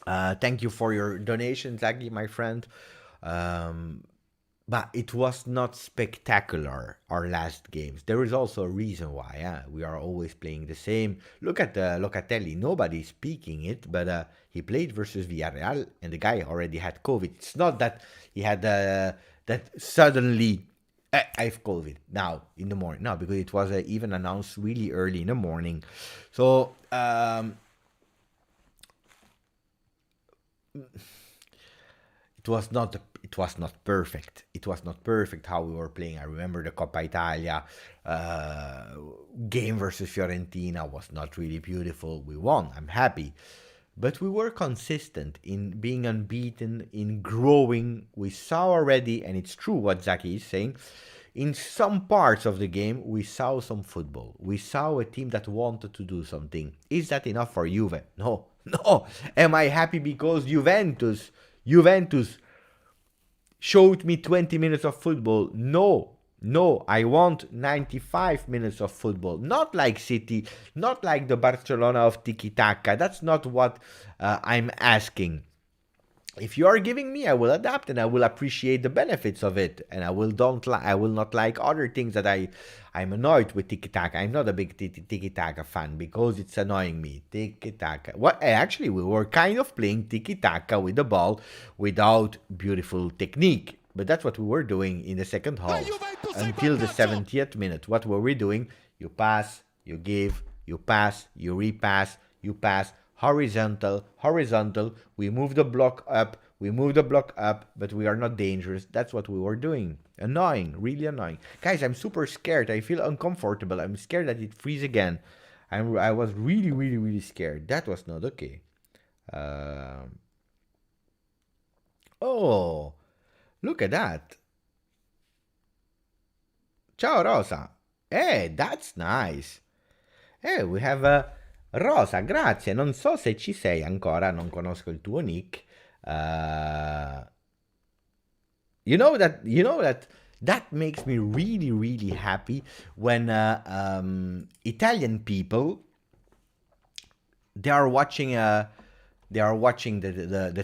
Thank you for your donation, Zaki, my friend. But it was not spectacular, our last games. There is also a reason why. We are always playing the same. Look at Locatelli. Nobody's speaking it, but he played versus Villarreal, and the guy already had COVID. It's not that he had that suddenly, I have COVID now in the morning. No, because it was even announced really early in the morning. So, it was not perfect. It was not perfect how we were playing. I remember the Coppa Italia game versus Fiorentina was not really beautiful. We won. I'm happy. But we were consistent in being unbeaten, in growing. We saw already, and it's true what Zaki is saying, in some parts of the game, we saw some football. We saw a team that wanted to do something. Is that enough for Juve? No. Am I happy because Juventus showed me 20 minutes of football? No, I want 95 minutes of football. Not like City, not like the Barcelona of tiki-taka. That's not what I'm asking. If you are giving me, I will adapt and I will appreciate the benefits of it. And I will not like other things that I'm annoyed with tiki-taka. I'm not a big tiki-taka fan because it's annoying me. Tiki-taka. Actually, we were kind of playing tiki-taka with the ball without beautiful technique. But that's what we were doing in the second half. Until the 70th minute. What were we doing? You pass, you give, you pass, you repass, you pass, horizontal, horizontal. We move the block up, we move the block up, but we are not dangerous. That's what we were doing. Annoying, really annoying. Guys, I'm super scared. I feel uncomfortable. I'm scared that it freezes again. I was really, really, really scared. That was not okay. Oh, look at that. Ciao, Rosa. That's nice. We have Rosa, grazie. Non so se ci sei ancora, non conosco il tuo nick. That makes me really, really happy when Italian people they are watching the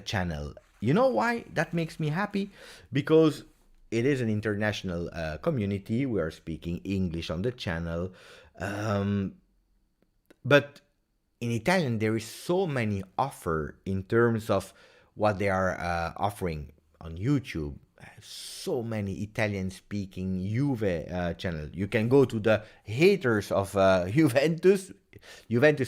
channel. You know why that makes me happy? Because it is an international community. We are speaking English on the channel, but in Italian there is so many offer in terms of what they are offering on YouTube. So many Italian speaking Juve channel. You can go to the haters of Juventus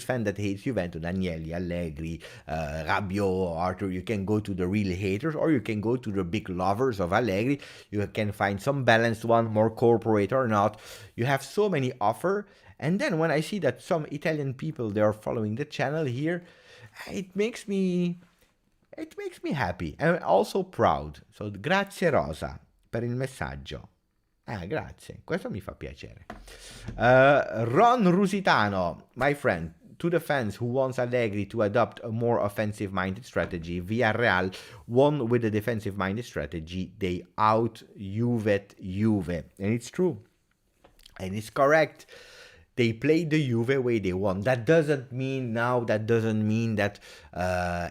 fan that hates Juventus, Daniele, Allegri, Rabiot, Arthur. You can go to the real haters, or you can go to the big lovers of Allegri. You can find some balanced one, more corporate or not. You have so many offer. And then when I see that some Italian people they are following the channel here, it makes me happy. I'm also proud. So grazie Rosa per il messaggio. Grazie, questo mi fa piacere. Ron Rusitano, my friend, to the fans who wants Allegri to adopt a more offensive-minded strategy, Villarreal won with a defensive-minded strategy. They out Juve. And it's true. And it's correct. They played the Juve way they won. That doesn't mean that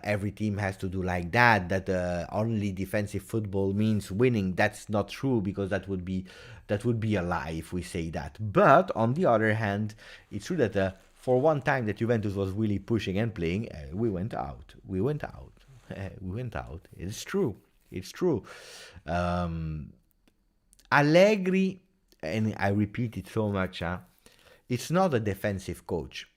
every team has to do like that. That only defensive football means winning. That's not true, because that would be a lie if we say that. But on the other hand, it's true that for one time that Juventus was really pushing and playing, we went out. It's true. Allegri, and I repeat it so much, it's not a defensive coach,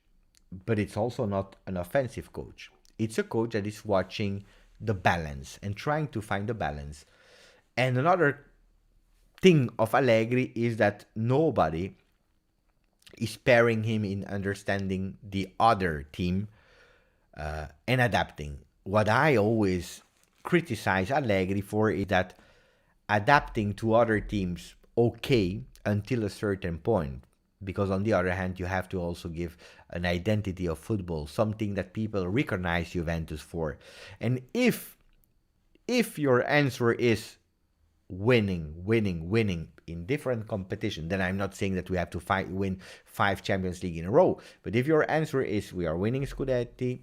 but it's also not an offensive coach. It's a coach that is watching the balance and trying to find the balance. And another thing of Allegri is that nobody is pairing him in understanding the other team and adapting. What I always criticize Allegri for is that adapting to other teams okay until a certain point. Because on the other hand, you have to also give an identity of football, something that people recognize Juventus for. And if your answer is winning in different competition, then I'm not saying that we have to win 5 Champions League in a row. But if your answer is we are winning Scudetti,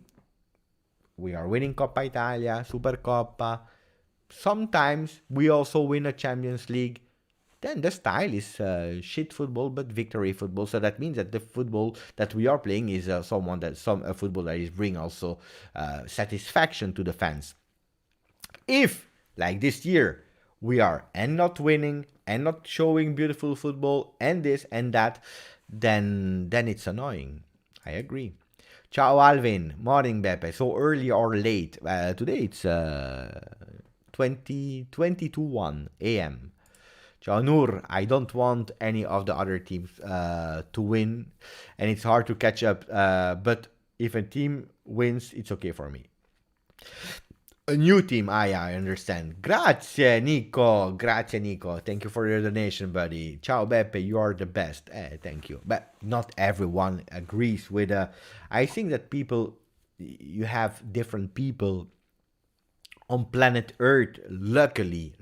we are winning Coppa Italia, Supercoppa, sometimes we also win a Champions League, then the style is shit football but victory football. So that means that the football that we are playing is a football that is bringing also satisfaction to the fans. If, like this year, we are and not winning and not showing beautiful football and this and that, then it's annoying. I agree. Ciao Alvin, morning Beppe. So early or late? Today it's 20:21 a.m. Ciao Nur, I don't want any of the other teams to win, and it's hard to catch up. But if a team wins, it's okay for me. A new team, I understand. Grazie Nico. Thank you for your donation, buddy. Ciao Beppe, you are the best. Thank you. But not everyone agrees with. I think that you have different people on planet Earth. Luckily.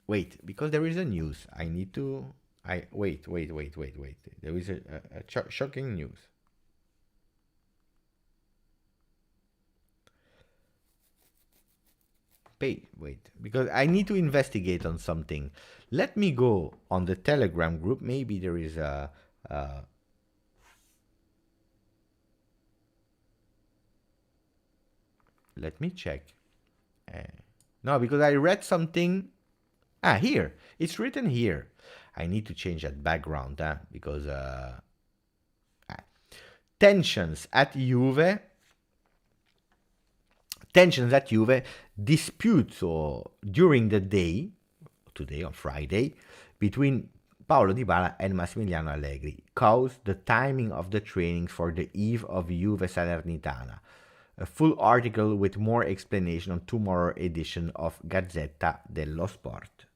Wait, because there is a news. I need to. Wait. There is a shocking news. Wait, because I need to investigate on something. Let me go on the Telegram group. Maybe there is a. Let me check. No, because I read something Here. It's written here. I need to change that background, because tensions at Juve. Tensions at Juve, disputes during the day, today on Friday, between Paolo Dybala and Massimiliano Allegri caused the timing of the trainings for the eve of Juve Salernitana. A full article with more explanation on tomorrow edition of Gazzetta dello Sport.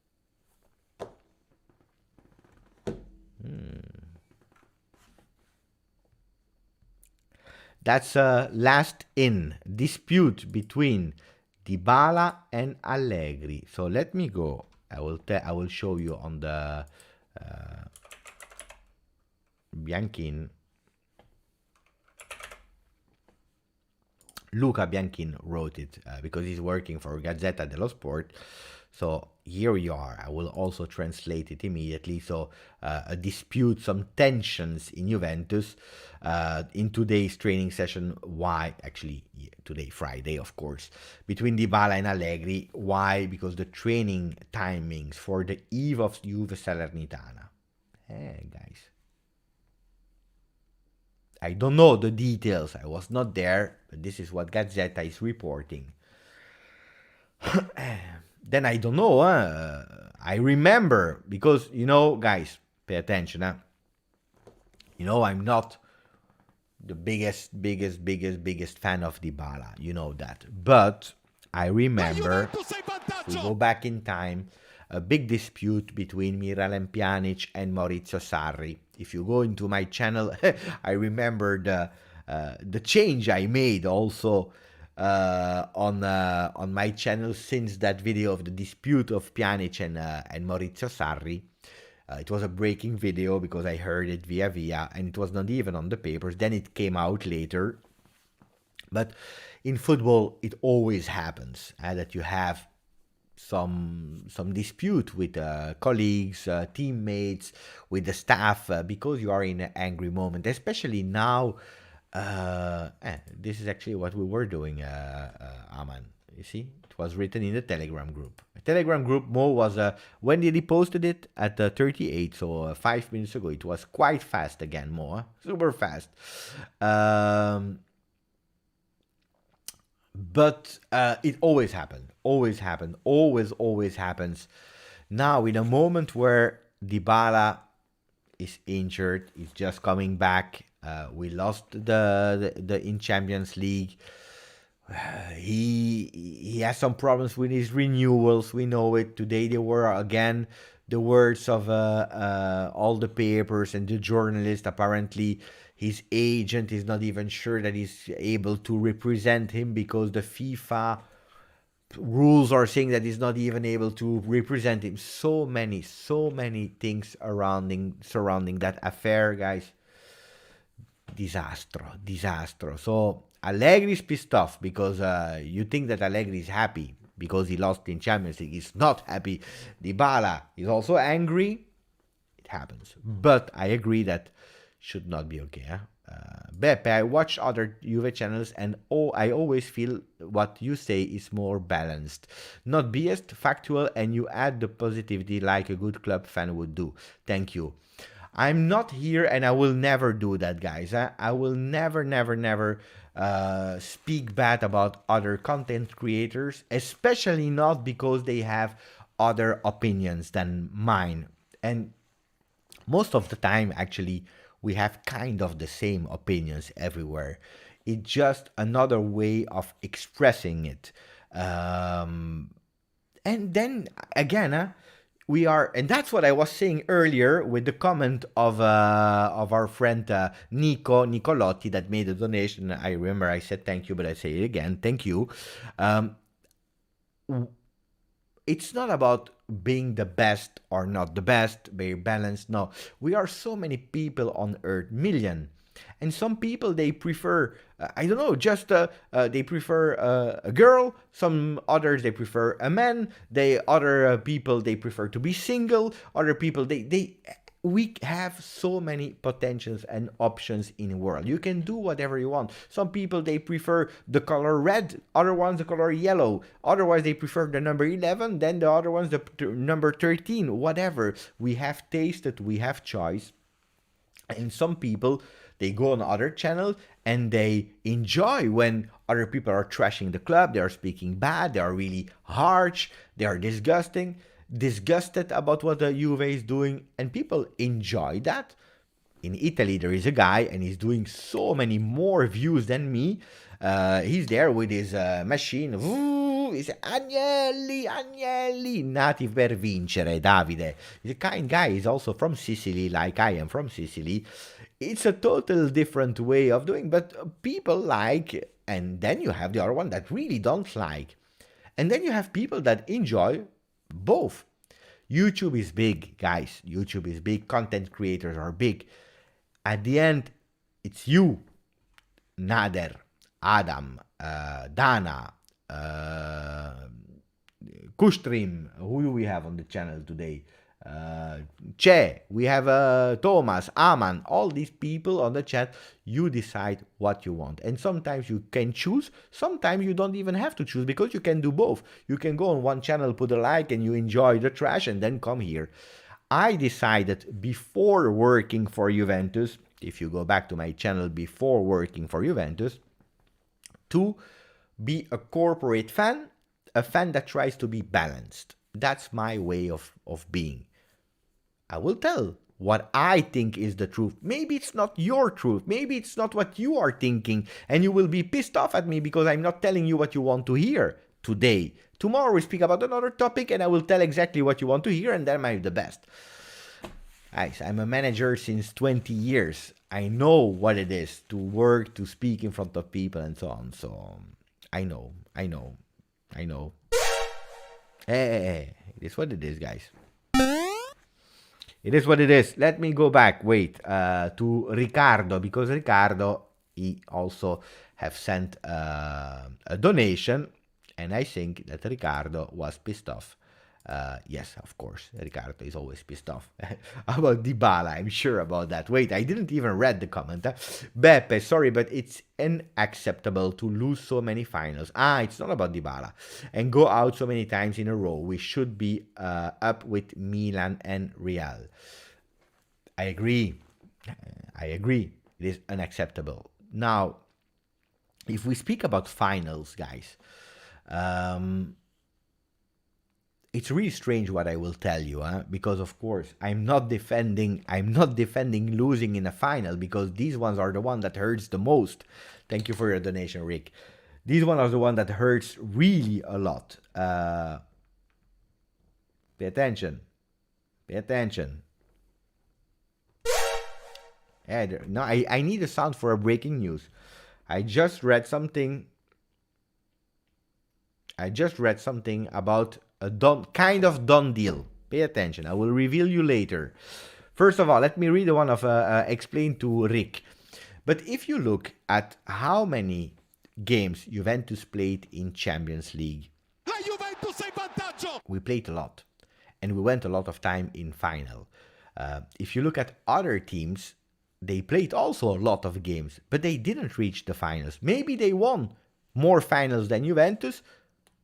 That's a last in dispute between Dybala and Allegri. So let me go. I will show you on the Bianchin. Luca Bianchin wrote it because he's working for Gazzetta dello Sport. So here we are. I will also translate it immediately. So a dispute, some tensions in Juventus in today's training session. Why? Actually, today, Friday, of course, between Dybala and Allegri. Why? Because the training timings for the eve of Juve Salernitana. Hey, guys. I don't know the details. I was not there, but this is what Gazzetta is reporting. Then I don't know. I remember because, guys, pay attention. I'm not the biggest fan of Dybala. You know that. But I remember, we go back in time, a big dispute between Miralem Pjanic and Maurizio Sarri. If you go into my channel, I remember the change I made also on my channel since that video of the dispute of Pjanic and Maurizio Sarri. It was a breaking video because I heard it via, and it was not even on the papers. Then it came out later. But in football, it always happens that you have some dispute with colleagues, teammates, with the staff, because you are in an angry moment, especially now. This is actually what we were doing, Aman. You see, it was written in the Telegram group. The Telegram group, Mo was, when did he posted it? At 38, so 5 minutes ago. It was quite fast again, Mo, super fast. But it always happened, always happens. Now, in a moment where Dybala is injured, he's just coming back. We lost the in Champions League. He has some problems with his renewals. We know it. Today there were again the words of all the papers and the journalists. Apparently, his agent is not even sure that he's able to represent him because the FIFA rules are saying that he's not even able to represent him. So many things surrounding that affair, guys. Disastro. So Allegri is pissed off because you think that Allegri is happy because he lost in Champions League. He's not happy. Dybala is also angry. It happens. But I agree that should not be okay. Beppe, I watch other Juve channels and I always feel what you say is more balanced. Not biased, factual, and you add the positivity like a good club fan would do. Thank you. I'm not here and I will never do that, guys. I will never speak bad about other content creators, especially not because they have other opinions than mine. And most of the time, actually, we have kind of the same opinions everywhere. It's just another way of expressing it. And then, again, we are, and that's what I was saying earlier with the comment of our friend Nico Nicolotti that made a donation. I remember I said thank you, but I say it again, thank you. It's not about being the best or not the best, very balanced. No, we are so many people on earth, million. And some people, they prefer, I don't know, just they prefer a girl. Some others, they prefer a man. Other people, they prefer to be single. Other people, they we have so many potentials and options in the world. You can do whatever you want. Some people, they prefer the color red, other ones the color yellow. Otherwise, they prefer the number 11, then the other ones the number 13, whatever. We have tasted, we have choice. And some people, they go on other channels and they enjoy when other people are trashing the club, they are speaking bad, they are really harsh, they are disgusted about what the Juve is doing, and people enjoy that. In Italy, there is a guy, and he's doing so many more views than me. He's there with his machine. He's Agnelli, Agnelli, nati per vincere, Davide. He's a kind guy. He's also from Sicily, like I am from Sicily. It's a total different way of doing, but people like, and then you have the other one that really don't like. And then you have people that enjoy both. YouTube is big, guys. YouTube is big. Content creators are big. At the end, it's you, Nader, Adam, Dana, Kushtrim. Who do we have on the channel today? Che, we have Thomas, Aman, all these people on the chat. You decide what you want, and sometimes you can choose, sometimes you don't even have to choose, because you can do both. You can go on one channel, put a like, and you enjoy the trash, and then come here. I decided before working for Juventus, if you go back to my channel before working for Juventus, to be a corporate fan, a fan that tries to be balanced. That's my way of being. I will tell what I think is the truth. Maybe it's not your truth. Maybe it's not what you are thinking, and you will be pissed off at me because I'm not telling you what you want to hear today. Tomorrow we speak about another topic, and I will tell exactly what you want to hear, and then I'm the best. Guys, I'm a manager since 20 years. I know what it is to work, to speak in front of people, and so on. So I know. Hey, it is what it is, guys. It is what it is. Let me go back, to Ricardo, because Ricardo, he also have sent a donation, and I think that Ricardo was pissed off. Yes, of course, Ricardo is always pissed off about Dybala. I'm sure about that. Wait, I didn't even read the comment. Beppe, sorry, but it's unacceptable to lose so many finals. It's not about Dybala. And go out so many times in a row. We should be up with Milan and Real. I agree. It is unacceptable. Now, if we speak about finals, guys, it's really strange what I will tell you, because of course I'm not defending losing in a final, because these ones are the one that hurts the most. Thank you for your donation, Rick. These ones are the one that hurts really a lot. Pay attention. No, I need a sound for a breaking news. I just read something about a kind of done deal. Pay attention. I will reveal you later. First of all, let me read the one of explained to Rick. But if you look at how many games Juventus played in Champions League, we played a lot, and we went a lot of time in final. If you look at other teams, they played also a lot of games, but they didn't reach the finals. Maybe they won more finals than Juventus,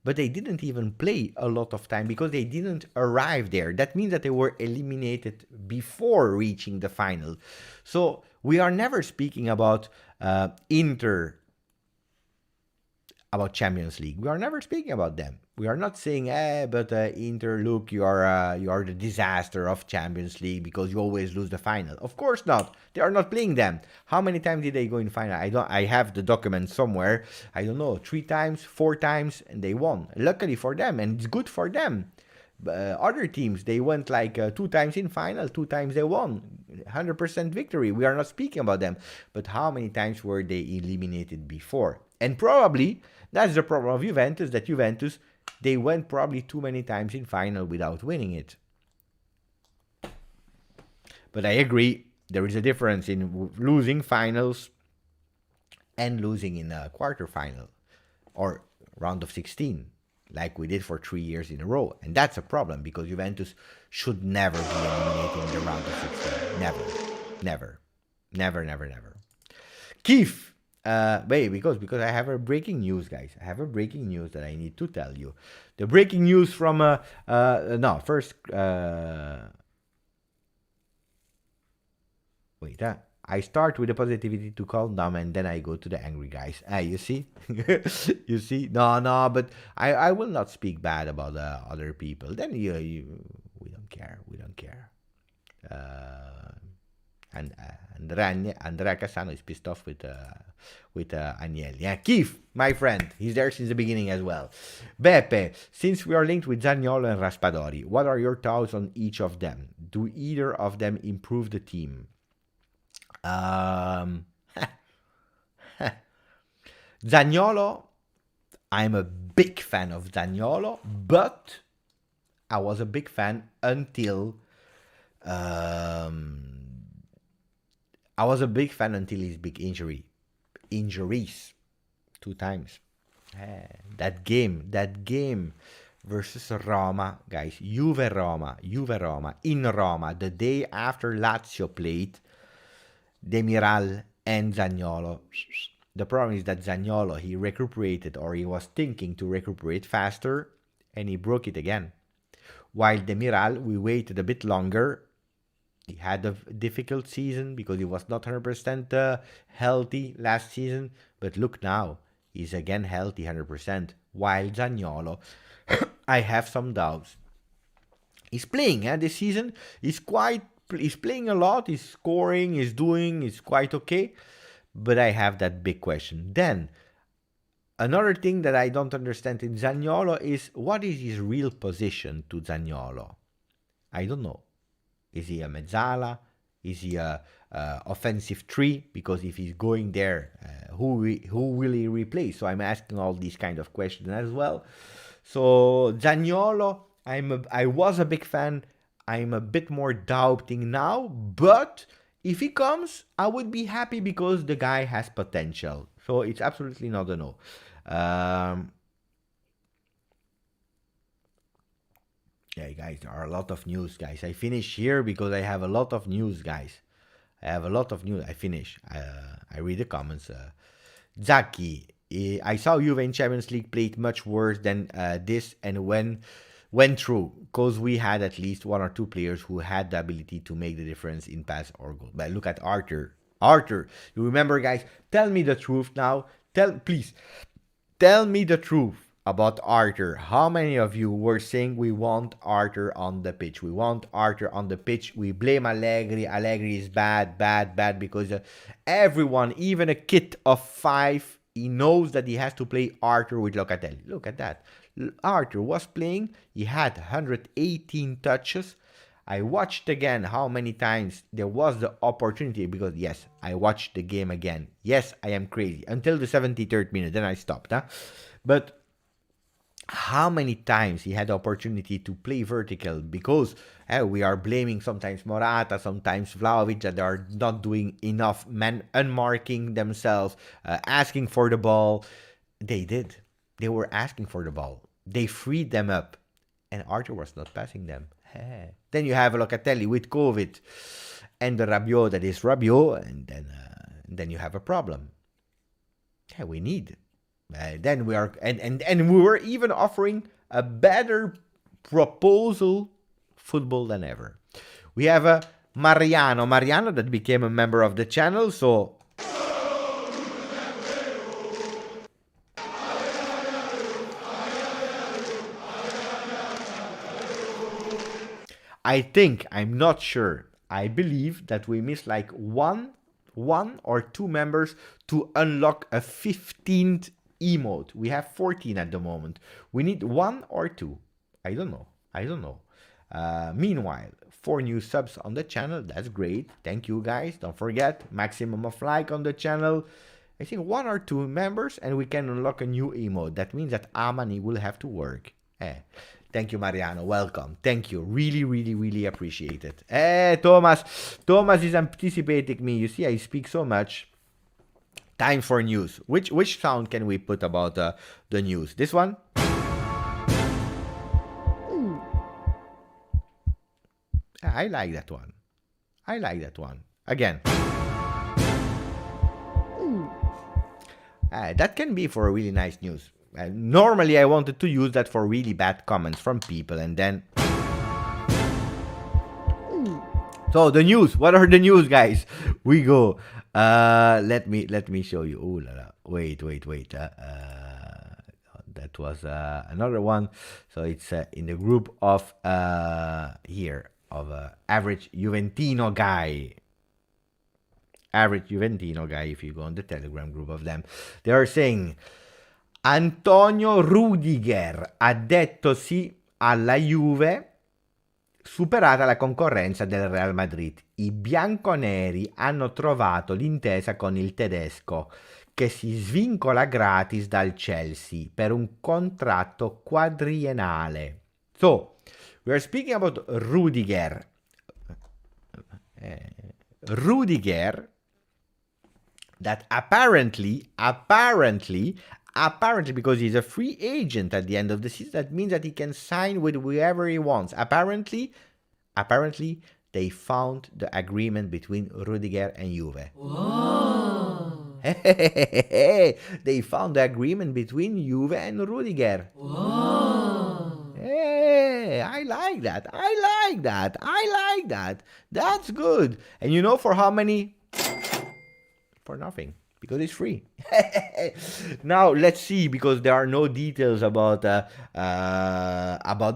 but they didn't even play a lot of time because they didn't arrive there. That means that they were eliminated before reaching the final. So we are never speaking about Inter, about Champions League. We are never speaking about them. We are not saying, but Inter, look, you are the disaster of Champions League because you always lose the final. Of course not. They are not playing them. How many times did they go in final? I have the document somewhere. I don't know, 3 times, 4 times, and they won. Luckily for them, and it's good for them. Other teams, they went like 2 times in final, 2 times they won. 100% victory. We are not speaking about them. But how many times were they eliminated before? And probably that's the problem of Juventus, that Juventus, they went probably too many times in final without winning it. But I agree, there is a difference in losing finals and losing in a quarterfinal or round of 16, like we did for 3 years in a row. And that's a problem because Juventus should never be eliminated in the round of 16. Never. Never, never, never. Keith. Wait, because I have a breaking news, guys. I have a breaking news that I need to tell you. The breaking news from no, first wait, I start with the positivity to calm down and then I go to the angry guys. You see? You see? No, but I will not speak bad about other people. Then we don't care. We don't care. And Andrea Cassano is pissed off with Agnelli. Yeah, Keith, my friend, he's there since the beginning as well. Beppe, since we are linked with Zaniolo and Raspadori, what are your thoughts on each of them? Do either of them improve the team? Zaniolo, I'm a big fan of Zaniolo, but I was a big fan until his big injuries 2 times. That game versus Roma, guys, Juve Roma, in Roma, the day after Lazio played Demiral and Zaniolo. The problem is that Zaniolo, he recuperated, or he was thinking to recuperate faster, and he broke it again. While Demiral, we waited a bit longer. He had a difficult season because he was not 100% healthy last season. But look now, he's again healthy 100%. While Zaniolo, I have some doubts. He's playing this season. He's playing a lot. He's scoring. He's quite okay. But I have that big question. Then, another thing that I don't understand in Zaniolo is, what is his real position to Zaniolo? I don't know. Is he a mezzala? Is he a offensive 3? Because if he's going there, who will he replace? So I'm asking all these kind of questions as well. So Zaniolo, I was a big fan. I'm a bit more doubting now, but if he comes, I would be happy because the guy has potential. So it's absolutely not a no. Yeah, guys, there are a lot of news, guys. I finish here because I have a lot of news, guys. I have a lot of news. I finish. I read the comments. Zaki, I saw Juve in Champions League played much worse than this and went through, because we had at least 1 or 2 players who had the ability to make the difference in pass or goal. But look at Arthur. Arthur, you remember, guys? Tell me the truth now. Please, tell me the truth about Arthur. How many of you were saying we want Arthur on the pitch? We want Arthur on the pitch. We blame Allegri. Allegri is bad because everyone, even a kid of 5, he knows that he has to play Arthur with Locatelli. Look at that. Arthur was playing. He had 118 touches. I watched again how many times there was the opportunity, because yes, I watched the game again. Yes, I am crazy. Until the 73rd minute, then I stopped. But how many times he had the opportunity to play vertical, because we are blaming sometimes Morata, sometimes Vlahovic, that they are not doing enough, unmarking themselves, asking for the ball. They did. They were asking for the ball. They freed them up. And Arthur was not passing them. Then you have Locatelli with COVID. And the Rabiot that is Rabiot. And then you have a problem. Yeah, we need. Then we are... And we were even offering a better proposal football than ever. We have a Mariano that became a member of the channel. So... I'm not sure. I believe that we miss like one or 2 members to unlock a 15th emote. We have 14 at the moment. We need 1 or 2. I don't know. Meanwhile, 4 new subs on the channel. That's great. Thank you, guys. Don't forget, maximum of like on the channel. I think 1 or 2 members and we can unlock a new emote. That means that Amani will have to work. Thank you, Mariano. Welcome. Thank you. Really, really, really appreciate it. Thomas. Thomas is anticipating me. You see, I speak so much. Time for news. Which sound can we put about the news? This one? I like that one. Again. That can be for really nice news. Normally, I wanted to use that for really bad comments from people, and then. So the news. What are the news, guys? We go. Let me show you. Ooh la la. Wait. That was another one. So it's in the group of here of average Juventino guy. Average Juventino guy. If you go on the Telegram group of them, they are saying Antonio Rudiger ha detto sì alla Juve. Superata la concorrenza del Real Madrid, i bianconeri hanno trovato l'intesa con il tedesco che si svincola gratis dal Chelsea per un contratto quadriennale. So, we are speaking about Rudiger. Rudiger, that apparently, because he's a free agent at the end of the season, that means that he can sign with whoever he wants. Apparently, they found the agreement between Rudiger and Juve. Whoa. They found the agreement between Juve and Rudiger. Whoa. Hey, I like that. That's good. And you know for how many? For nothing. Because it's free. Now let's see, because there are no details about the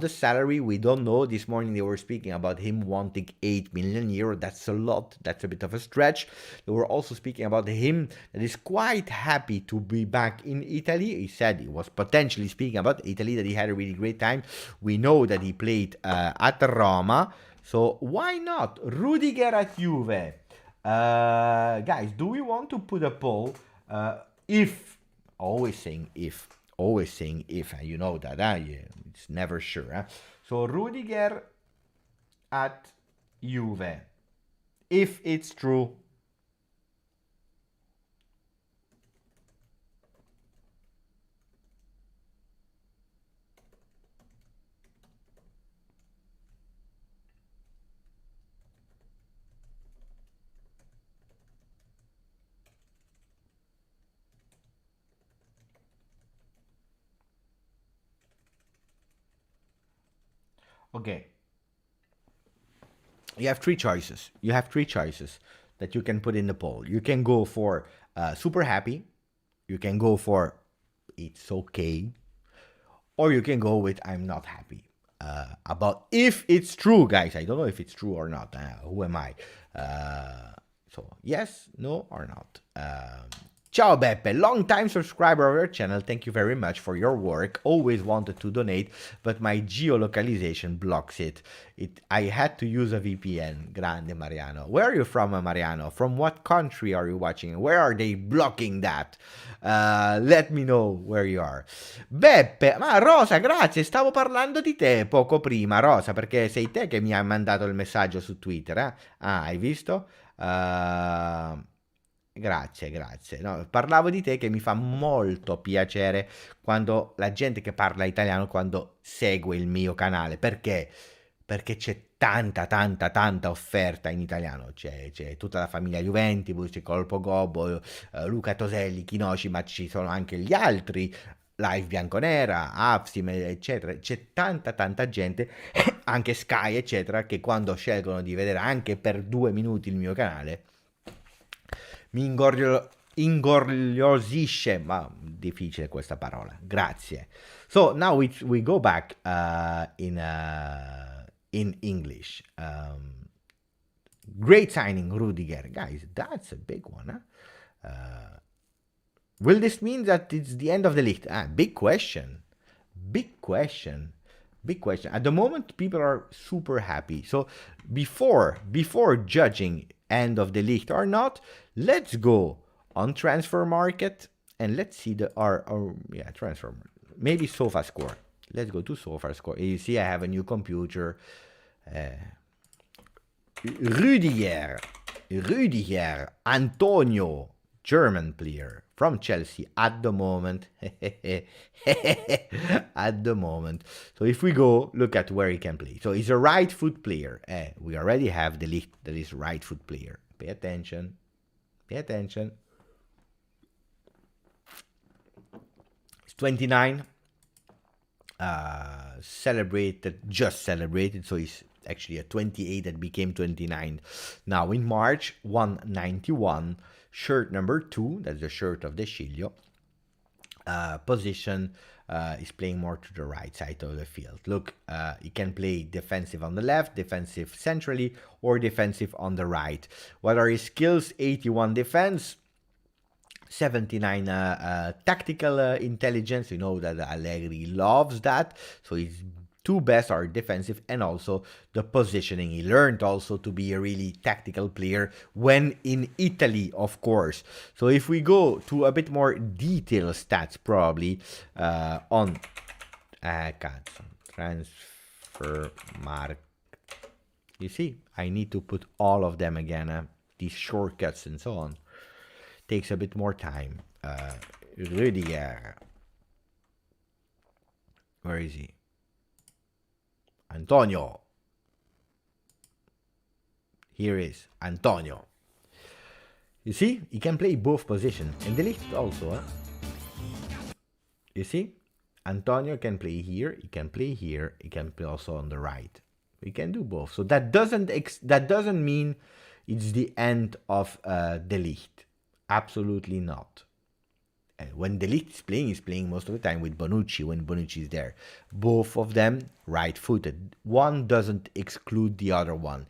salary. We don't know. This morning they were speaking about him wanting 8 million euro. That's a lot. That's a bit of a stretch. They were also speaking about him that is quite happy to be back in Italy. He said he was potentially speaking about Italy, that he had a really great time. We know that he played at Roma. So why not? Rudiger at Juve. Guys, do we want to put a poll? If, always saying if, you know that, it's never sure. So Rudiger at Juve, if it's true. Okay. You have three choices. That you can put in the poll. You can go for super happy. You can go for it's okay. Or you can go with I'm not happy. About if it's true, guys. I don't know if it's true or not. Who am I? So yes, no, or not. Ciao Beppe, long-time subscriber of your channel. Thank you very much for your work. Always wanted to donate, but my geolocalization blocks it. I had to use a VPN. Grande Mariano. Where are you from, Mariano? From what country are you watching? Where are they blocking that? Let me know where you are. Beppe, ma Rosa, grazie. Stavo parlando di te poco prima, Rosa, perché sei te che mi hai mandato il messaggio su Twitter. Ah, hai visto? Grazie. No, parlavo di te, che mi fa molto piacere quando la gente che parla italiano quando segue il mio canale. Perché? Perché c'è tanta offerta in italiano. C'è tutta la famiglia Juventibus, c'è Colpo Gobbo, Luca Toselli, Chinoci, ma ci sono anche gli altri, Live Bianconera, Apsim, eccetera. C'è tanta gente, anche Sky, eccetera, che quando scelgono di vedere anche per 2 minuti il mio canale mi ingorgliosisce, ma difficile questa parola. Grazie. So now we go back in English. Great signing, Rudiger. Guys, that's a big one. Will this mean that it's the end of the league? Big question. At the moment, people are super happy. So before judging end of the league or not, let's go on transfer market and let's see transfer. Maybe SofaScore. Let's go to SofaScore. You see, I have a new computer. Rudiger, Antonio, German player from Chelsea at the moment. So if we go look at where he can play. So he's a right foot player. We already have the list that is right foot player. Pay attention. Pay attention. He's 29. Just celebrated. So he's actually a 28 that became 29 now in March. 191. Shirt number 2. That's the shirt of the Sciglio. Position is playing more to the right side of the field. Look, he can play defensive on the left, defensive centrally, or defensive on the right. What are his skills? 81 defense, 79 tactical intelligence. You know that Allegri loves that. So his two best are defensive and also the positioning. He learned also to be a really tactical player when in Italy, of course. So if we go to a bit more detailed stats, probably on transfer mark. You see, I need to put all of them again. These shortcuts and so on. Takes a bit more time. Rudiger. Where is he? Antonio. Here is Antonio. You see, he can play both positions. And De Ligt also. You see, Antonio can play here. He can play here. He can play also on the right. He can do both. So that doesn't mean it's the end of De Ligt. Absolutely not. And when De Ligt is playing, he's playing most of the time with Bonucci when Bonucci is there. Both of them right-footed. One doesn't exclude the other one.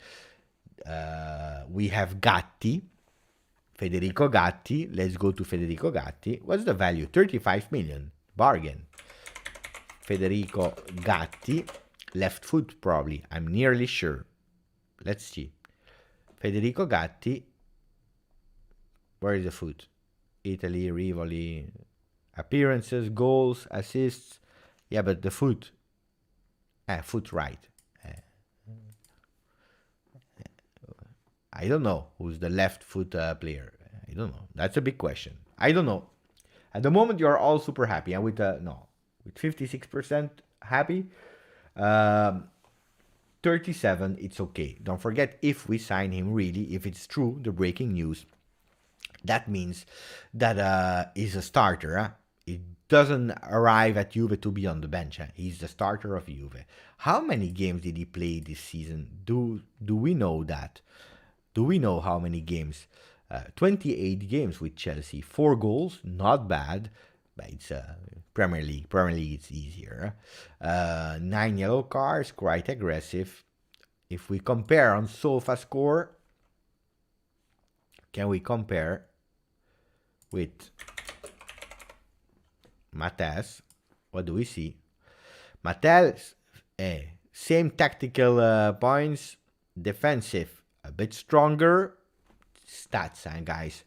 We have Gatti, Federico Gatti. Let's go to Federico Gatti. What's the value? 35 million. Bargain. Federico Gatti. Left foot probably. I'm nearly sure. Let's see. Federico Gatti. Where is the foot? Italy, Rivoli, appearances, goals, assists. Yeah, but the foot. Foot right. I don't know who's the left foot player. I don't know. That's a big question. I don't know. At the moment, you're all super happy. And with 56% happy. 37, it's okay. Don't forget, if we sign him really, if it's true, the breaking news, that means that he's a starter. He doesn't arrive at Juve to be on the bench. He's the starter of Juve. How many games did he play this season? Do we know that? Do we know how many games? 28 games with Chelsea. 4 goals, not bad. But it's Premier League. Premier League, it's easier. 9 yellow cards, quite aggressive. If we compare on SofaScore, can we compare with Matthes? What do we see? Matthes, same tactical points, defensive, a bit stronger. Stats, guys,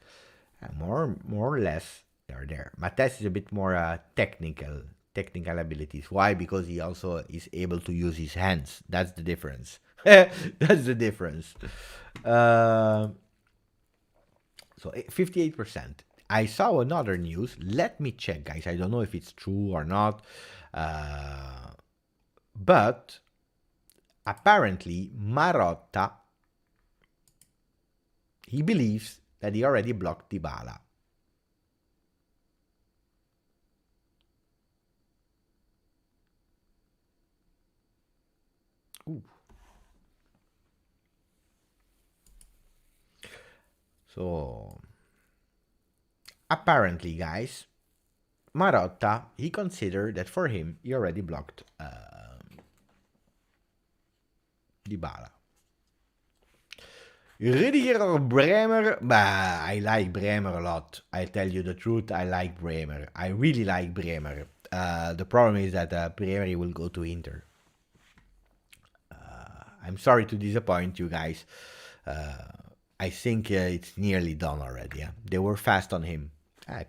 more or less, they're there. Matthes is a bit more technical abilities. Why? Because he also is able to use his hands. That's the difference. That's the difference. So 58%. I saw another news. Let me check, guys. I don't know if it's true or not. But apparently Marotta, he believes that he already blocked Dybala. Ooh. So apparently, guys, Marotta, he considered that for him, he already blocked Dybala. Rudiger or Bremer? Bah, I like Bremer a lot. I tell you the truth, I like Bremer. I really like Bremer. The problem is that Bremer will go to Inter. I'm sorry to disappoint you guys. I think it's nearly done already. Yeah? They were fast on him.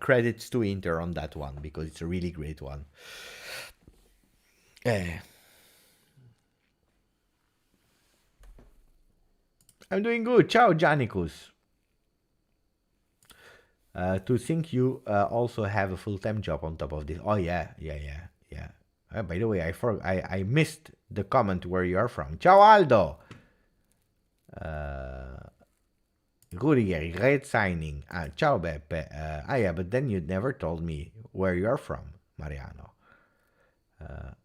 Credits to Inter on that one because it's a really great one. I'm doing good. Ciao, Janicus. To think you also have a full-time job on top of this. Oh, yeah. By the way, I missed the comment where you are from. Ciao, Aldo. Rudiger, great signing. Ciao Beppe. Yeah, but then you never told me where you are from, Mariano. I'm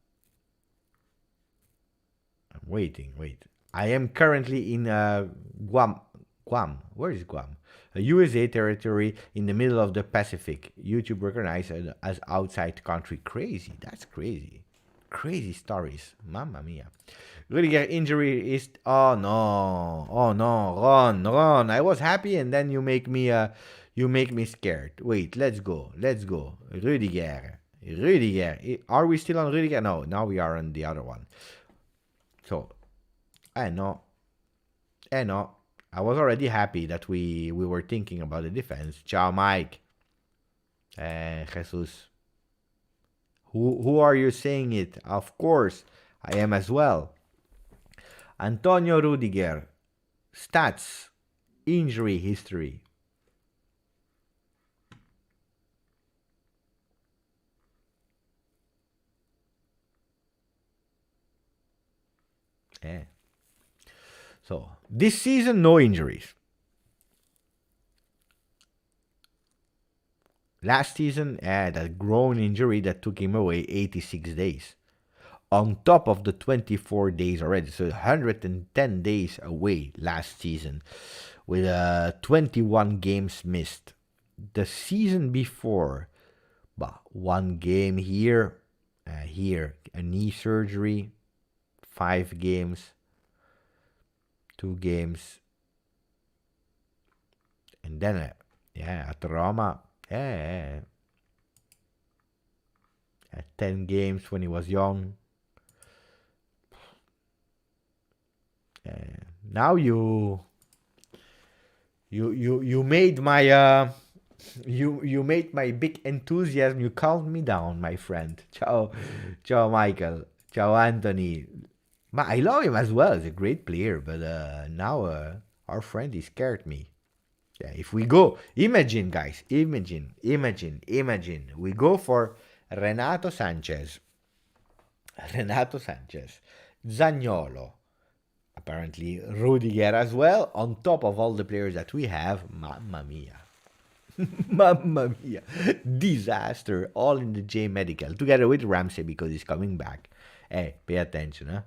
waiting, wait. I am currently in Guam. Guam. Where is Guam? A USA territory in the middle of the Pacific. YouTube recognized as outside country. Crazy. That's crazy. Crazy stories. Mamma mia. Rudiger injury is. Oh no. Oh no. Ron. I was happy and then you make me. You make me scared. Wait. Let's go. Let's go. Rudiger. Are we still on Rudiger? No. Now we are on the other one. So, I know. I was already happy that we were thinking about the defense. Ciao, Mike. Jesus. Who are you saying it? Of course, I am as well. Antonio Rudiger. Stats. Injury history. So, this season, no injuries. Last season, that groin injury that took him away 86 days. On top of the 24 days already. So, 110 days away last season. With 21 games missed. The season before, one game here. Here, a knee surgery. 5 games. 2 games. And then, at Roma, 10 games when he was young. Now you made my you made my big enthusiasm. You calmed me down, my friend. Ciao, Michael. Ciao, Anthony. But I love him as well. He's a great player. But now our friend, he scared me. Yeah, if we go, imagine, guys, imagine. We go for Renato Sanchez, Zaniolo, apparently Rudiger as well, on top of all the players that we have. Mamma mia. Mamma mia. Disaster. All in the J Medical, together with Ramsey because he's coming back. Hey, pay attention, huh?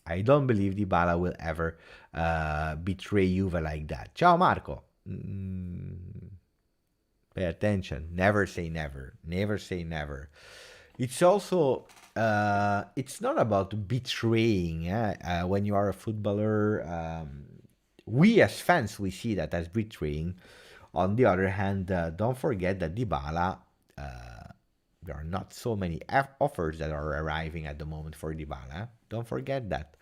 I don't believe Dybala will ever betray Juve like that. Ciao, Marco. Pay attention. Never say never. Never say never. It's also, it's not about betraying. When you are a footballer, we as fans, we see that as betraying. On the other hand, don't forget that Dybala, there are not so many offers that are arriving at the moment for Dybala. Don't forget that.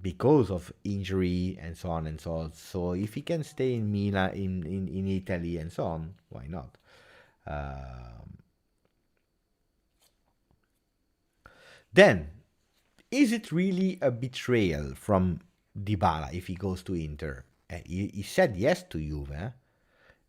Because of injury and so on and so on. So if he can stay in Milan, in Italy and so on, why not? Then, is it really a betrayal from Dybala if he goes to Inter? He said yes to Juve.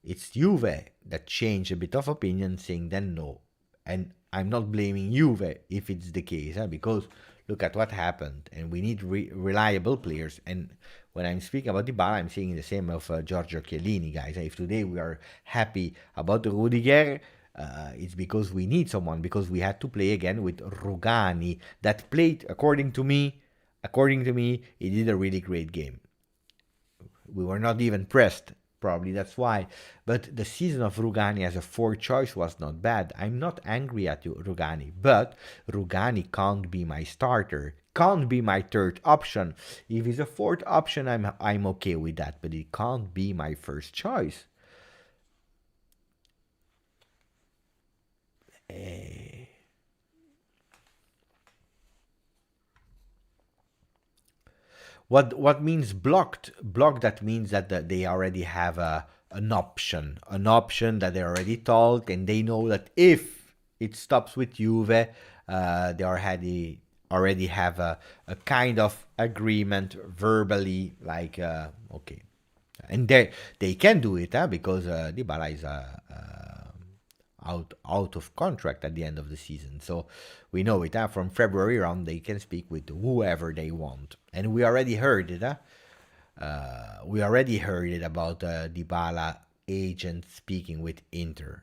It's Juve that changed a bit of opinion, saying then no. And I'm not blaming Juve if it's the case, because look at what happened. And we need reliable players. And when I'm speaking about Dybala, I'm saying the same of Giorgio Chiellini, guys. If today we are happy about the Rudiger, it's because we need someone, because we had to play again with Rugani, that played, according to me, he did a really great game. We were not even pressed. Probably that's why. But the season of Rugani as a 4th choice was not bad. I'm not angry at you, Rugani. But Rugani can't be my starter. Can't be my 3rd option. If he's a 4th option, I'm okay with that. But he can't be my 1st choice. What means blocked? Blocked, that means that they already have an option that they already told, and they know that if it stops with Juve, they already have a kind of agreement verbally, like okay, and they can do it, because Dybala is out of contract at the end of the season. So we know it. From February on, they can speak with whoever they want, and we already heard it. We already heard it about Dybala agent speaking with Inter.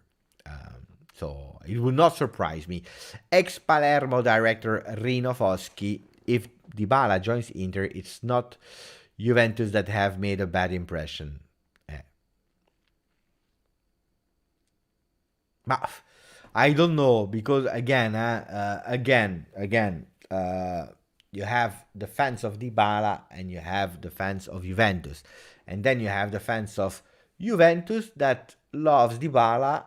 So it would not surprise me. Ex-Palermo director Rino Foschi, if Dybala joins Inter, it's not Juventus that have made a bad impression. But I don't know, because again, you have the fans of Dybala and you have the fans of Juventus, and then you have the fans of Juventus that loves Dybala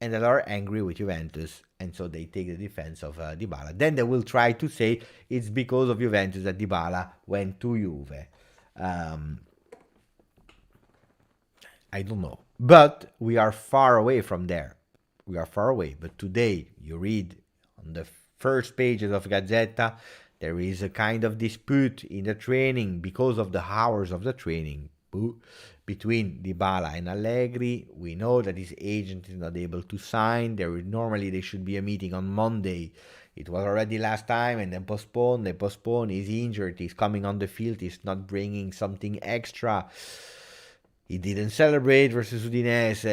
and that are angry with Juventus, and so they take the defense of Dybala. Then they will try to say it's because of Juventus that Dybala went to Juve. I don't know. But we are far away from there. We are far away. But today, you read on the first pages of Gazzetta, there is a kind of dispute in the training because of the hours of the training between Dybala and Allegri. We know that his agent is not able to sign. Normally there should be a meeting on Monday. It was already last time and then postponed. They postponed. He's injured. He's coming on the field. He's not bringing something extra. He didn't celebrate versus Udinese.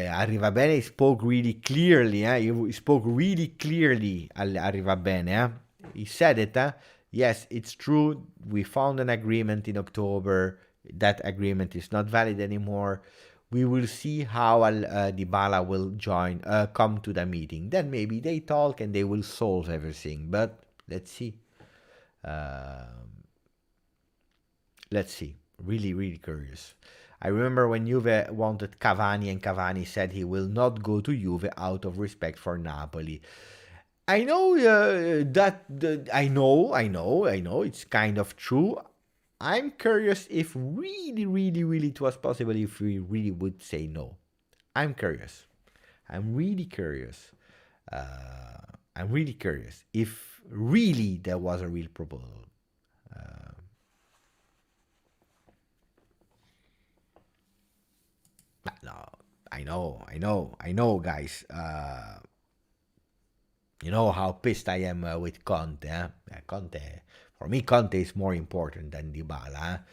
Arrivabene spoke really clearly. He spoke really clearly, Arrivabene. He said it. Yes, it's true. We found an agreement in October. That agreement is not valid anymore. We will see how Dybala will come to the meeting. Then maybe they talk and they will solve everything. But let's see. Let's see. Really, really curious. I remember when Juve wanted Cavani, and Cavani said he will not go to Juve out of respect for Napoli. I know I know. It's kind of true. I'm curious if really it was possible if we really would say no. I'm curious. I'm really curious if really there was a real proposal. No, I know, guys. You know how pissed I am with Conte. Conte, for me, Conte is more important than Dybala.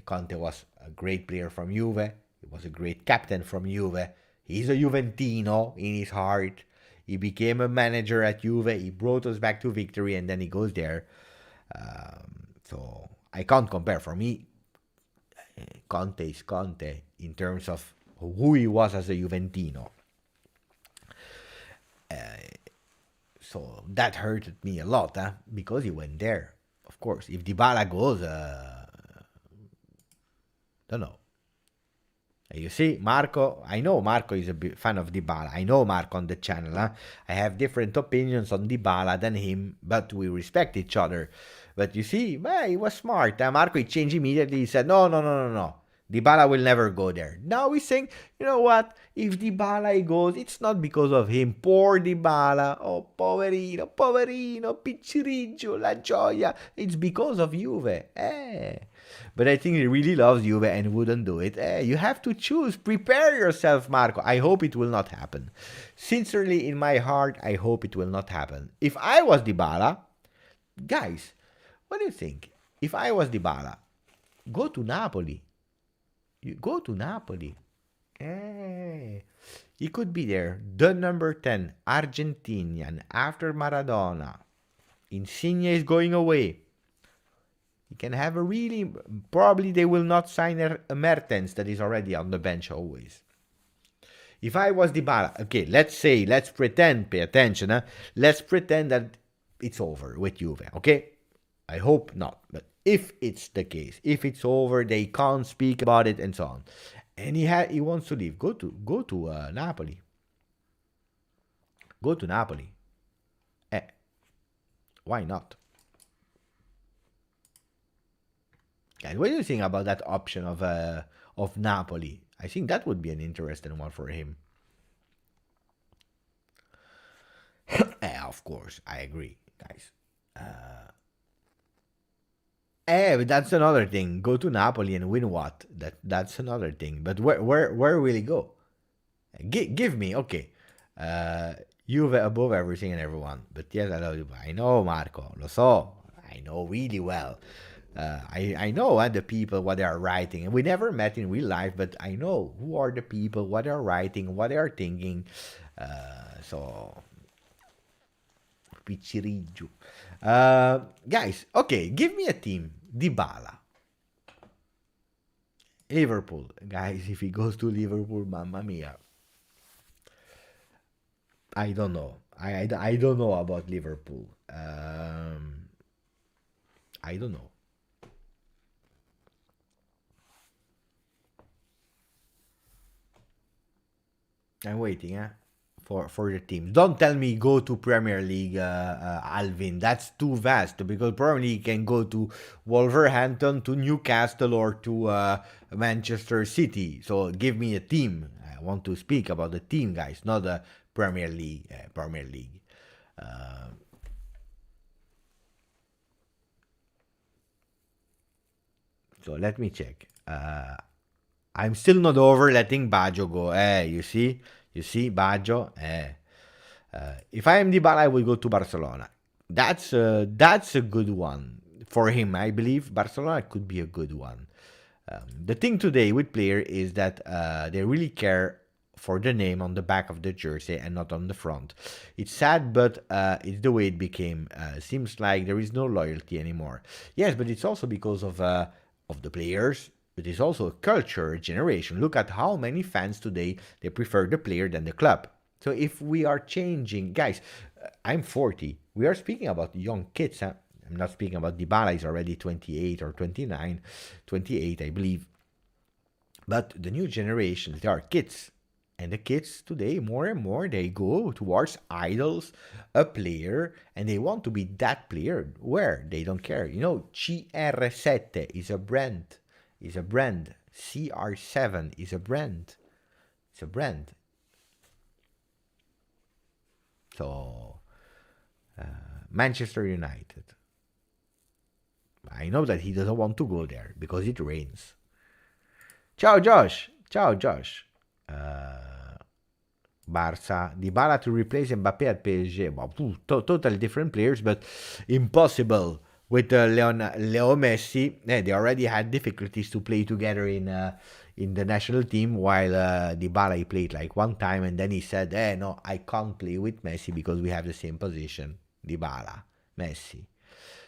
Conte was a great player from Juve. He was a great captain from Juve. He's a Juventino in his heart. He became a manager at Juve. He brought us back to victory, and then he goes there. So I can't compare. For me, Conte is Conte in terms of who he was as a Juventino. So that hurted me a lot, because he went there. Of course, if Dybala goes, don't know. You see, Marco, I know Marco is a big fan of Dybala. I know Marco on the channel. I have different opinions on Dybala than him, but we respect each other. But you see, he was smart. Marco, he changed immediately. He said, no. Dybala will never go there. Now he's saying, you know what? If Dybala goes, it's not because of him. Poor Dybala. Oh, poverino, picciriggio, la gioia. It's because of Juve. But I think he really loves Juve and wouldn't do it. You have to choose. Prepare yourself, Marco. I hope it will not happen. Sincerely, in my heart, I hope it will not happen. If I was Dybala, guys, what do you think? If I was Dybala, go to Napoli. You go to Napoli. He could be there. The number 10, Argentinian, after Maradona. Insigne is going away. He can have a really... Probably they will not sign a Mertens that is already on the bench always. If I was Dybala... Okay, let's pretend, pay attention, let's pretend that it's over with Juve, okay? I hope not, but if it's the case, if it's over, they can't speak about it and so on, and he wants to leave, go to Napoli. Go to Napoli. Why not? Guys, what do you think about that option of Napoli? I think that would be an interesting one for him. Of course, I agree, guys. But that's another thing. Go to Napoli and win what? That's another thing. But where will he go? Give me, okay. Juve above everything and everyone. But yes, I love you. I know, Marco. Lo so. I know really well. I know the people, what they are writing. And we never met in real life, but I know who are the people, what they are writing, what they are thinking. So, Picciriggio. Guys, okay, give me a team. Dybala. Liverpool. Guys, if he goes to Liverpool, mamma mia. I don't know. I don't know about Liverpool. I don't know. I'm waiting, for the teams. Don't tell me go to Premier League, Alvin. That's too vast because Premier League can go to Wolverhampton, to Newcastle, or to Manchester City. So give me a team. I want to speak about the team, guys, not the Premier League. Premier League. Uh, so let me check. I'm still not over letting Baggio go. You see, Baggio. If I am Dybala, I will go to Barcelona. That's a good one for him. I believe Barcelona could be a good one. The thing today with player is that they really care for the name on the back of the jersey and not on the front. It's sad, but it's the way it became. Seems like there is no loyalty anymore. Yes, but it's also because of the players. But it's also a culture, a generation. Look at how many fans today they prefer the player than the club. So if we are changing, guys, I'm 40. We are speaking about young kids. Huh? I'm not speaking about Dybala. He's already 28 or 29, 28, I believe. But the new generations, they are kids. And the kids today, more and more, they go towards idols, a player, and they want to be that player where they don't care. You know, CR7 is a brand. Is a brand. CR7 is a brand. It's a brand. So, Manchester United. I know that he doesn't want to go there because it rains. Ciao, Josh. Ciao, Josh. Barca. Dybala to replace Mbappe at PSG. Well, totally different players, but impossible with Leo Messi. They already had difficulties to play together in the national team, while Dybala he played like one time and then he said, no, I can't play with Messi because we have the same position. Dybala, Messi.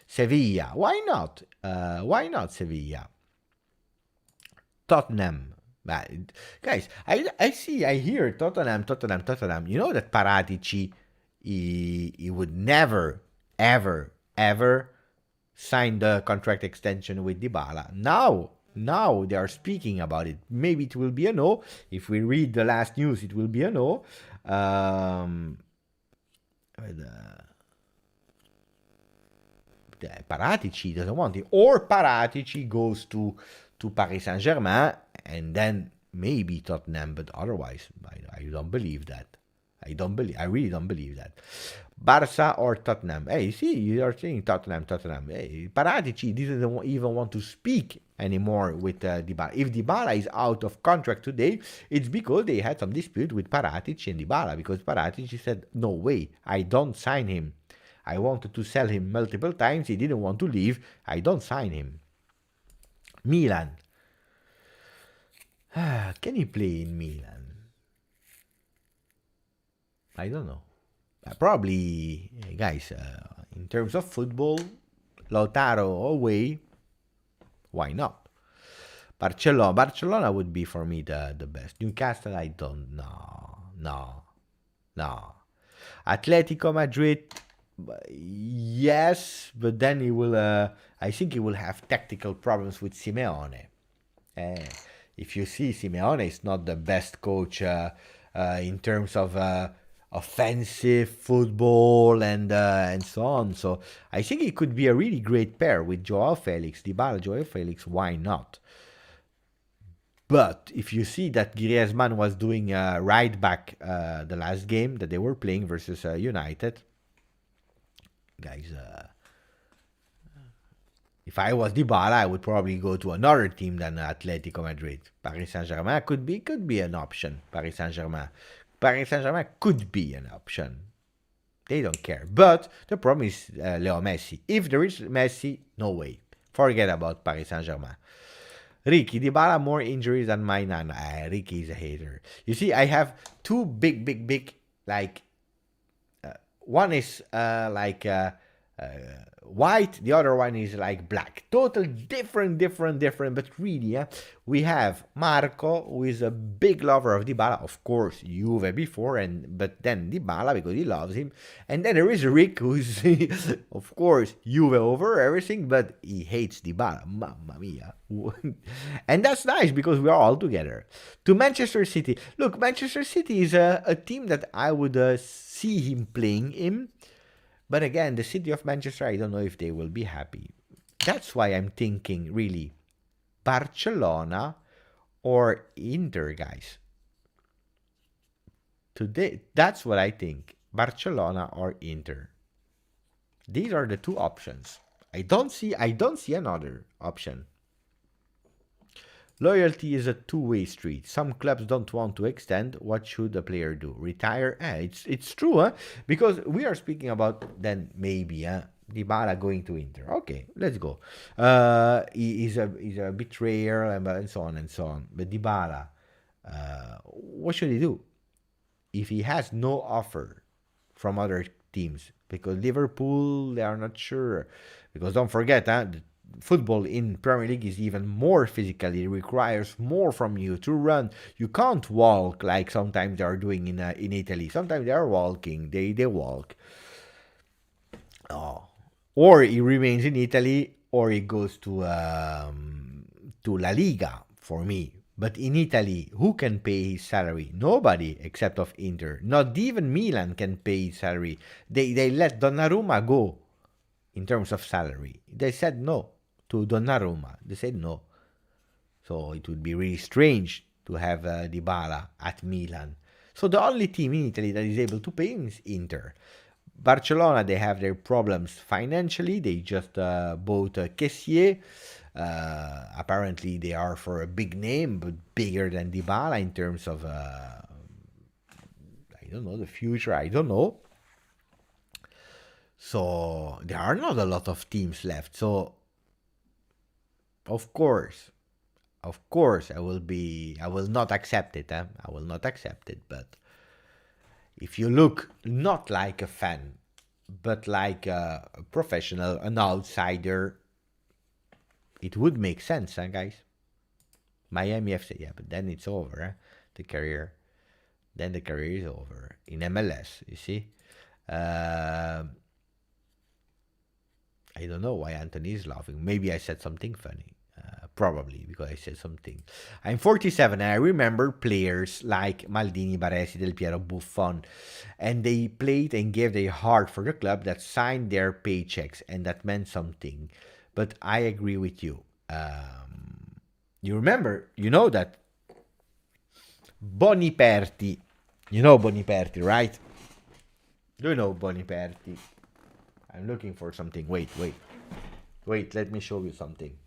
Sevilla, why not? Why not Sevilla? Tottenham. But, guys, I hear Tottenham. You know that Paratici, he would never, ever, ever sign the contract extension with Dybala. Now they are speaking about it. Maybe it will be a no. If we read the last news, it will be a no. Paratici doesn't want it, or Paratici goes to Paris Saint-Germain, and then maybe Tottenham, but otherwise, I don't believe that. I really don't believe that. Barca or Tottenham. Hey, see, you are saying Tottenham. Hey, Paratici didn't even want to speak anymore with Dybala. If Dybala is out of contract today, it's because they had some dispute with Paratici and Dybala, because Paratici said, no way, I don't sign him. I wanted to sell him multiple times. He didn't want to leave. I don't sign him. Milan. Can he play in Milan? I don't know. Probably, guys, in terms of football, Lautaro away, why not? Barcelona would be for me the best. Newcastle, I don't know. No. Atletico Madrid, yes, but then he will. I think he will have tactical problems with Simeone. If you see, Simeone is not the best coach in terms of offensive football and so on. So I think it could be a really great pair with Joao Felix, Dybala, Joao Felix. Why not? But if you see that Griezmann was doing right back the last game that they were playing versus United, guys, If I was Dybala, I would probably go to another team than Atletico Madrid. Paris Saint-Germain could be an option. Paris Saint-Germain could be an option. They don't care. But the problem is Leo Messi. If there is Messi, no way. Forget about Paris Saint-Germain. Ricky, Dybala more injuries than my Nana. Ricky is a hater. You see, I have two big, like, one is white, the other one is like black. Total different, but really, we have Marco, who is a big lover of Dybala, of course, Juve before, but then Dybala because he loves him. And then there is Rick, who's, of course, Juve over everything, but he hates Dybala. Mamma mia. And that's nice because we are all together. To Manchester City. Look, Manchester City is a team that I would see him playing in. But again, the city of Manchester, I don't know if they will be happy. That's why I'm thinking, really, Barcelona or Inter, guys. Today, that's what I think. Barcelona or Inter. These are the two options. I don't see another option. Loyalty is a two-way street. Some clubs don't want to extend. What should a player do? Retire? It's true, huh? Because we are speaking about then maybe Dybala going to Inter. Okay, let's go. He's a betrayer and so on and so on. But Dybala, what should he do? If he has no offer from other teams, because Liverpool, they are not sure. Because don't forget, football in Premier League is even more physical. It requires more from you to run. You can't walk like sometimes they are doing in Italy. Sometimes they are walking. They walk. Or he remains in Italy, or he goes to La Liga for me. But in Italy, who can pay his salary? Nobody except of Inter. Not even Milan can pay his salary. They let Donnarumma go in terms of salary. They said no to Donnarumma. They said no. So it would be really strange to have Dybala at Milan. So the only team in Italy that is able to pay him is Inter. Barcelona, they have their problems financially. They just bought Kessié. Apparently they are for a big name, but bigger than Dybala in terms of, I don't know, the future. I don't know. So there are not a lot of teams left. So of course, I will not accept it. I will not accept it. But if you look not like a fan, but like a professional, an outsider, it would make sense, guys. Miami FC, yeah, but then it's over, the career. Then the career is over in MLS, you see. I don't know why Anthony is laughing. Maybe I said something funny. Probably because I said something. I'm 47 and I remember players like Maldini, Baresi, Del Piero, Buffon, and they played and gave their heart for the club that signed their paychecks, and that meant something. But I agree with you. You remember, you know that Boniperti. You know Boniperti, right? Do you know Boniperti? I'm looking for something. Wait, let me show you something.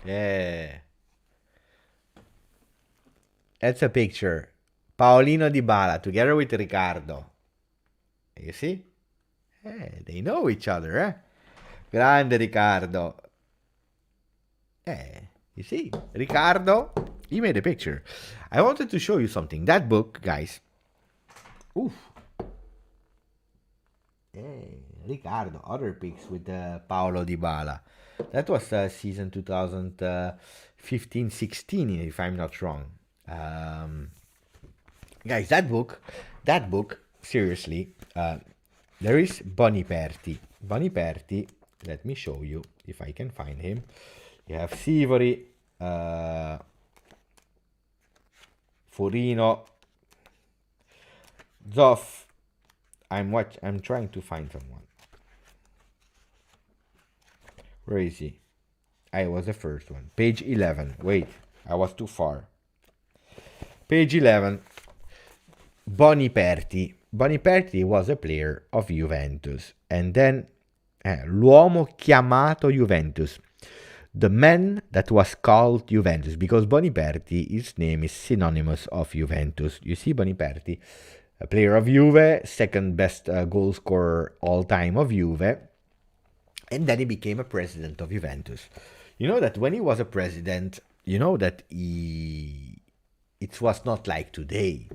Yeah. That's a picture. Paolino Dybala together with Ricardo. You see? They know each other, Grande Ricardo. You see? Ricardo, he made a picture. I wanted to show you something. That book, guys. Oof. Ricardo, other pics with Paolo Dybala. That was season 2015-16, if I'm not wrong. Guys, that book, seriously, there is Boniperti. Boniperti, let me show you if I can find him. You have Sivori, Furino, Zoff. I'm trying to find someone. Where is he? I was the first one. Page 11. Wait, I was too far. Page 11. Boniperti. Boniperti was a player of Juventus. And then l'uomo chiamato Juventus. The man that was called Juventus, because Boniperti, his name is synonymous of Juventus. You see Boniperti, a player of Juve, second best goal scorer all time of Juve, and then he became a president of Juventus. You know that when he was a president, you know that it was not like today.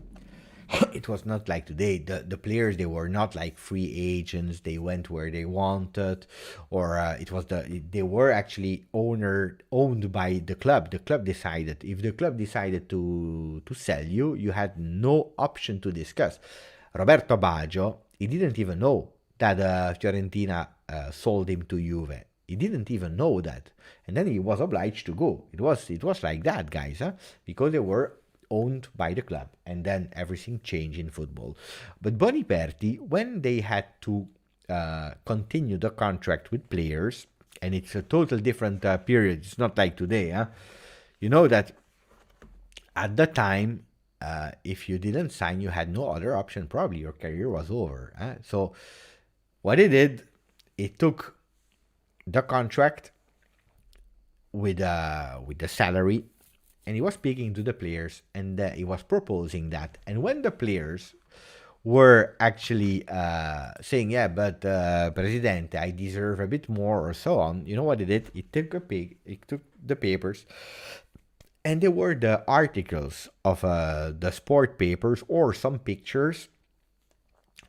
It was not like today. The players, they were not like free agents. They went where they wanted, or they were actually owned by the club. The club decided. If the club decided to sell you, you had no option to discuss. Roberto Baggio, he didn't even know that Fiorentina sold him to Juve. He didn't even know that, and then he was obliged to go. It was like that, guys, because they were owned by the club, and then everything changed in football. But Boniperti, when they had to continue the contract with players, and it's a total different period. It's not like today. You know that at the time, if you didn't sign, you had no other option. Probably your career was over. So what he did, he took the contract with the salary, and he was speaking to the players, and he was proposing that. And when the players were actually saying, yeah, but Presidente, I deserve a bit more, or so on, you know what he did? He took the papers, and they were the articles of the sport papers, or some pictures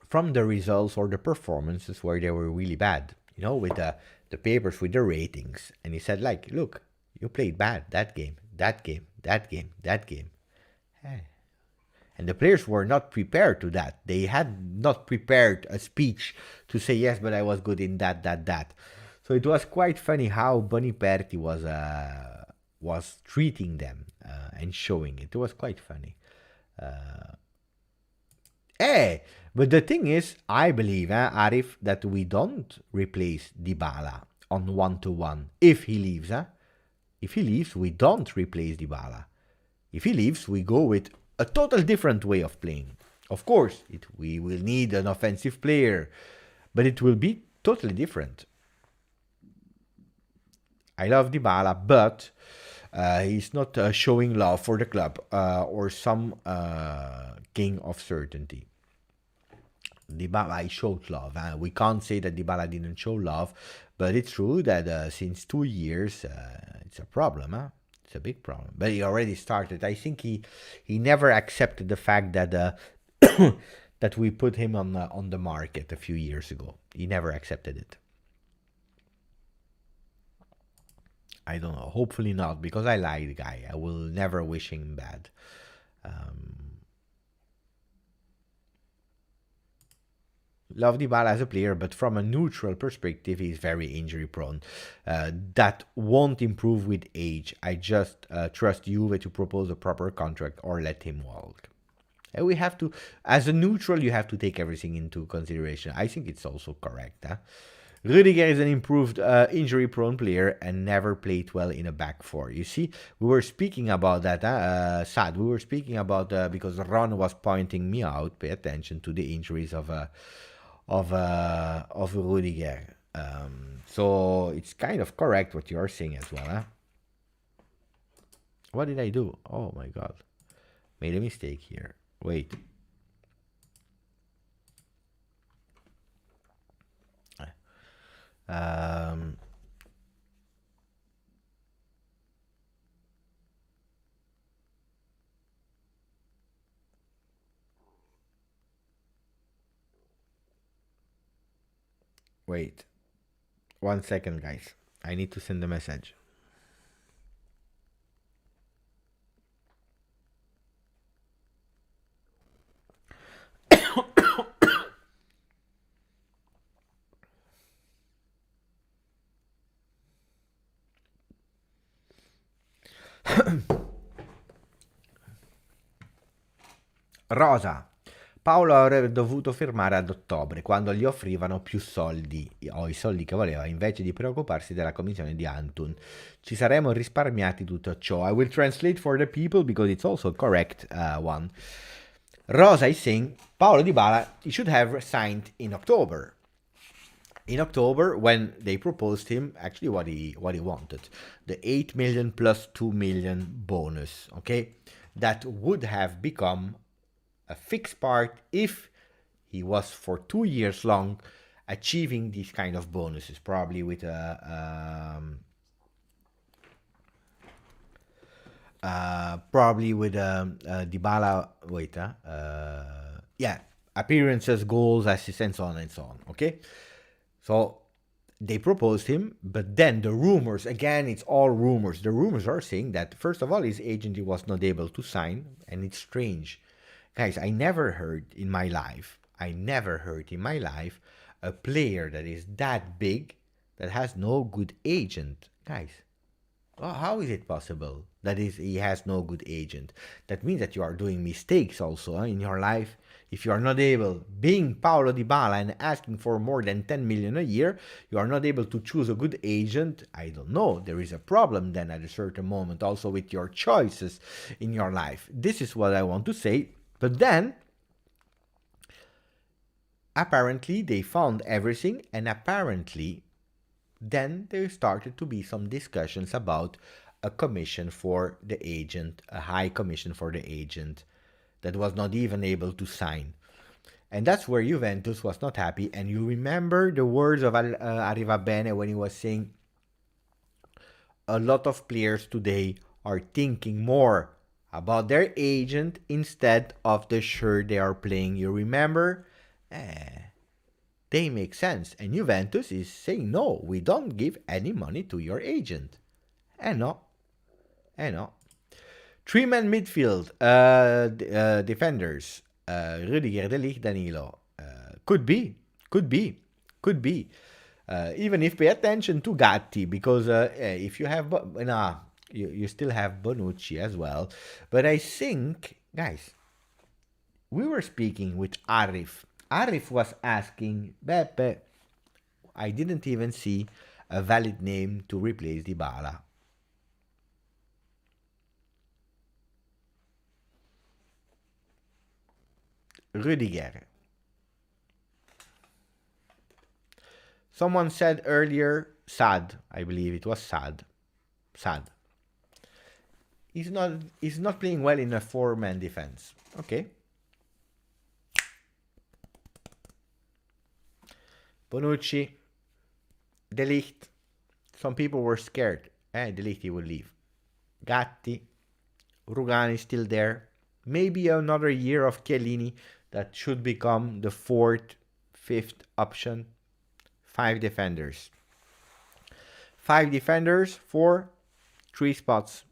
from the results or the performances where they were really bad, with the papers with the ratings. And he said, like, look, you played bad that game, that game, that game, that game. And the players were not prepared to that. They had not prepared a speech to say, yes, but I was good in that. So it was quite funny how Boniperti was treating them and showing it. It was quite funny. But the thing is, I believe, Arif, that we don't replace Dybala on 1-to-1 if he leaves. If he leaves, we don't replace Dybala. If he leaves, we go with a total different way of playing. Of course, we will need an offensive player, but it will be totally different. I love Dybala, but he's not showing love for the club or some king of certainty. Dybala showed love. We can't say that Dybala didn't show love, but it's true that since 2 years, it's a problem. It's a big problem. But he already started. I think he never accepted the fact that that we put him on the market a few years ago. He never accepted it. I don't know. Hopefully not, because I like the guy. I will never wish him bad. Love Dybala as a player, but from a neutral perspective, he's very injury prone. That won't improve with age. I just trust Juve to propose a proper contract or let him walk. And we have to, as a neutral, you have to take everything into consideration. I think it's also correct. Rudiger is an improved injury-prone player and never played well in a back four. You see, we were speaking about that, Sad. We were speaking about, because Ron was pointing me out, pay attention to the injuries of Rudiger. So it's kind of correct what you're saying as well. What did I do? Oh my god. Made a mistake here. Wait. Wait. 1 second, guys. I need to send a message. Rosa. Paolo avrebbe dovuto firmare ad ottobre, quando gli offrivano più soldi, o i soldi che voleva, invece di preoccuparsi della commissione di Antun. Ci saremmo risparmiati tutto ciò. I will translate for the people because it's also correct one. Rosa is saying Paolo Dybala he should have signed in October. In October, when they proposed him, actually what he wanted, the 8 million plus 2 million bonus, okay, that would have become a fixed part if he was for 2 years long achieving these kind of bonuses, probably with Dybala. Appearances, goals, assists, and so on and so on. Okay, so they proposed him, but then the rumors, again, it's all rumors. The rumors are saying that first of all, his agent was not able to sign, and it's strange, guys. I never heard in my life a player that is that big that has no good agent, guys. How is it possible that he has no good agent? That means that you are doing mistakes also in your life. If you are not able, being Paulo Dybala and asking for more than 10 million a year, you are not able to choose a good agent. I don't know. There is a problem then at a certain moment also with your choices in your life. This is what I want to say. But then, apparently, they found everything, and apparently, then there started to be some discussions about a commission for the agent, a high commission for the agent that was not even able to sign. And that's where Juventus was not happy. And you remember the words of Arrivabene when he was saying a lot of players today are thinking more about their agent instead of the shirt they are playing. You remember? They make sense. And Juventus is saying, no, we don't give any money to your agent. No. 3-man midfield, defenders, Rudiger, De Ligt, Danilo. Could be. Even if pay attention to Gatti, because if you have, you still have Bonucci as well. But I think, guys, we were speaking with Arif. Arif was asking, Beppe, I didn't even see a valid name to replace Dybala. Rudiger. Someone said earlier, Sad. I believe it was Sad. He's not playing well in a 4-man defense. Okay. Bonucci, De Ligt. Some people were scared. De Ligt, he will leave. Gatti, Rugani still there. Maybe another year of Chiellini that should become the 4th, 5th option. 5 defenders. 5 defenders for 3 spots.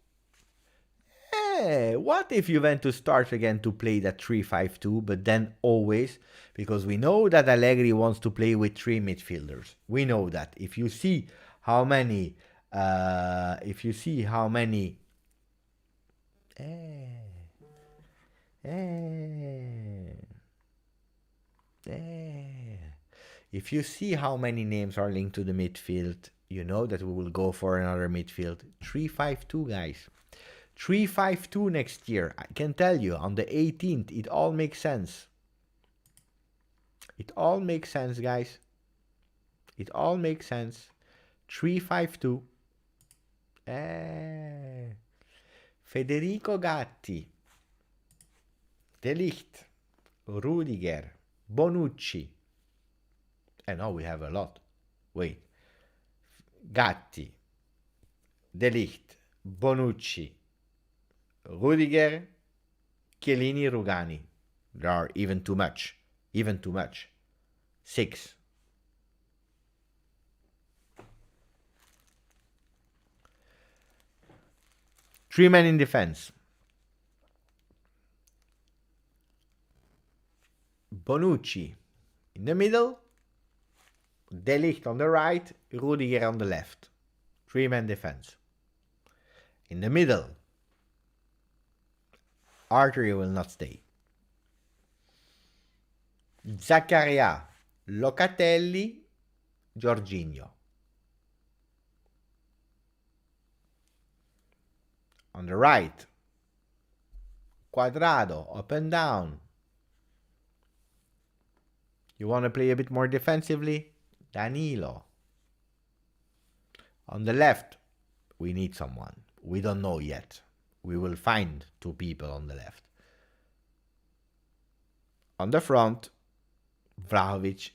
What if Juventus starts again to play that 3-5-2, but then always, because we know that Allegri wants to play with 3 midfielders. We know that. If you see how many, if you see how many names are linked to the midfield, you know that we will go for another midfield. 3-5-2, guys. 3-5-2 next year. I can tell you, on the 18th, it all makes sense. It all makes sense, guys. It all makes sense. 3-5-2. Federico Gatti, De Ligt, Rudiger, Bonucci. And now we have a lot. Wait. Gatti, De Ligt, Bonucci, Rudiger, Chiellini, Rugani. There are even too much. 6. Three men in defense. Bonucci in the middle. De Ligt on the right. Rudiger on the left. 3-man defense. In the middle, Arthur will not stay. Zaccaria, Locatelli, Jorginho. On the right, Quadrado, up and down. You want to play a bit more defensively? Danilo. On the left, we need someone. We don't know yet. We will find two people on the left. On the front, Vlahovic,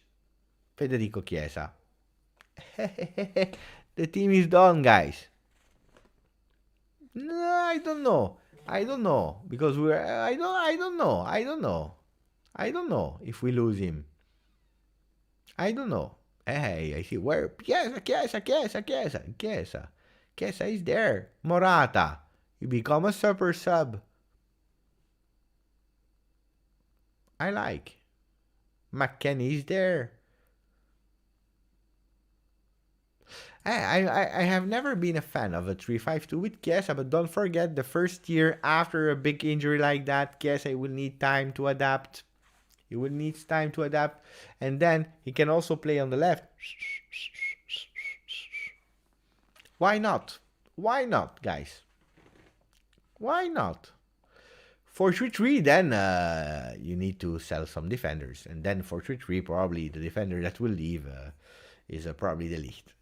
Federico Chiesa. The team is done, guys. No, I don't know. I don't know because we're. I don't know. I don't know. I don't know if we lose him. I don't know. Hey, I see where Chiesa is there. Morata, you become a super sub. I like. McKennie is there. I have never been a fan of a 3-5-2 with Chiesa, but don't forget the first year after a big injury like that, Chiesa will need time to adapt. He will need time to adapt, and then he can also play on the left. Why not? Why not, guys? Why not? 4-3-3, then you need to sell some defenders, and then 4-3-3, probably the defender that will leave is probably the Ligt.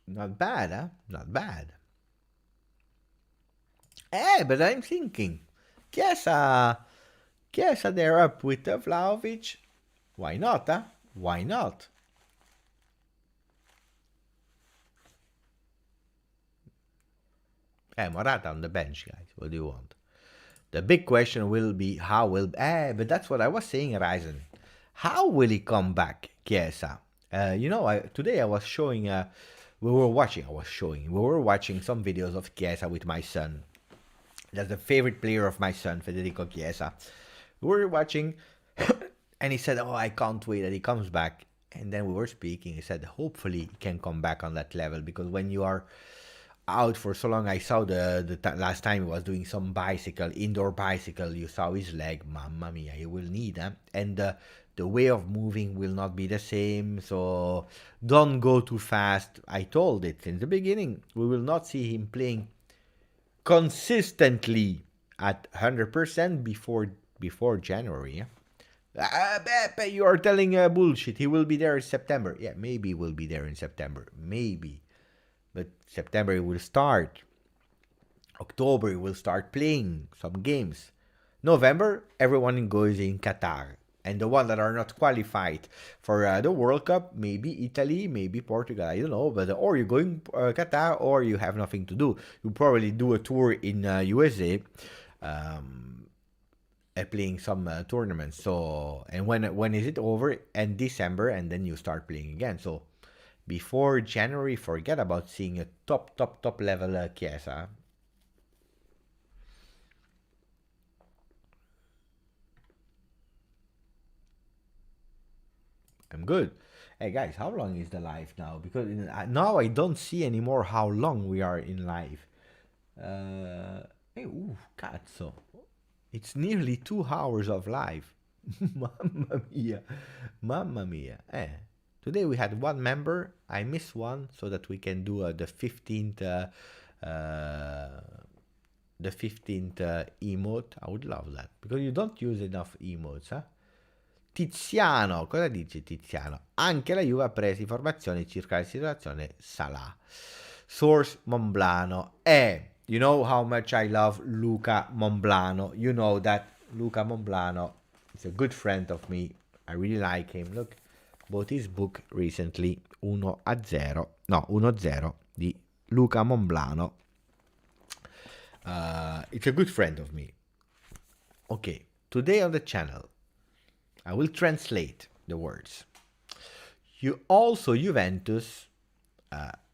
Not bad, huh? Not bad. But I'm thinking, Chiesa, they're up with Vlahovic. Why not, huh? Why not? Morata on the bench, guys. What do you want? The big question will be how will... but that's what I was saying, Ryzen. How will he come back, Chiesa? Today I was showing... we were watching some videos of Chiesa with my son. That's the favorite player of my son, Federico Chiesa. We were watching, and he said, I can't wait that he comes back. And then we were speaking. He said, hopefully he can come back on that level, because when you are out for so long, I saw the last time he was doing some indoor bicycle, you saw his leg, mamma mia, he will need them. And the way of moving will not be the same, so don't go too fast. I told it in the beginning, we will not see him playing consistently at 100% before January. Beppe, you are telling bullshit. He will be there in September. Yeah, maybe he will be there in September. Maybe. But September he will start. October he will start playing some games. November, everyone goes in Qatar. And the ones that are not qualified for the World Cup, maybe Italy, maybe Portugal, I don't know. But or you're going Qatar, or you have nothing to do. You probably do a tour in USA, playing some tournaments. So, and when is it over? And December, and then you start playing again. So before January, forget about seeing a top level Chiesa. I'm good. Hey guys, how long is the live now? Because now I don't see anymore how long we are in live. Cazzo. It's nearly 2 hours of live. Mamma mia. Mamma mia. Today we had one member. I missed one so that we can do the 15th emote. I would love that. Because you don't use enough emotes, huh? Tiziano, cosa dice Tiziano? Anche la Juve ha preso informazioni circa la situazione Salah. Source Monblano. You know how much I love Luca Monblano. You know that Luca Monblano is a good friend of me. I really like him. Look, bought his book recently, 1-0 di Luca Monblano. It's a good friend of me. Okay, today on the channel, I will translate the words. Juventus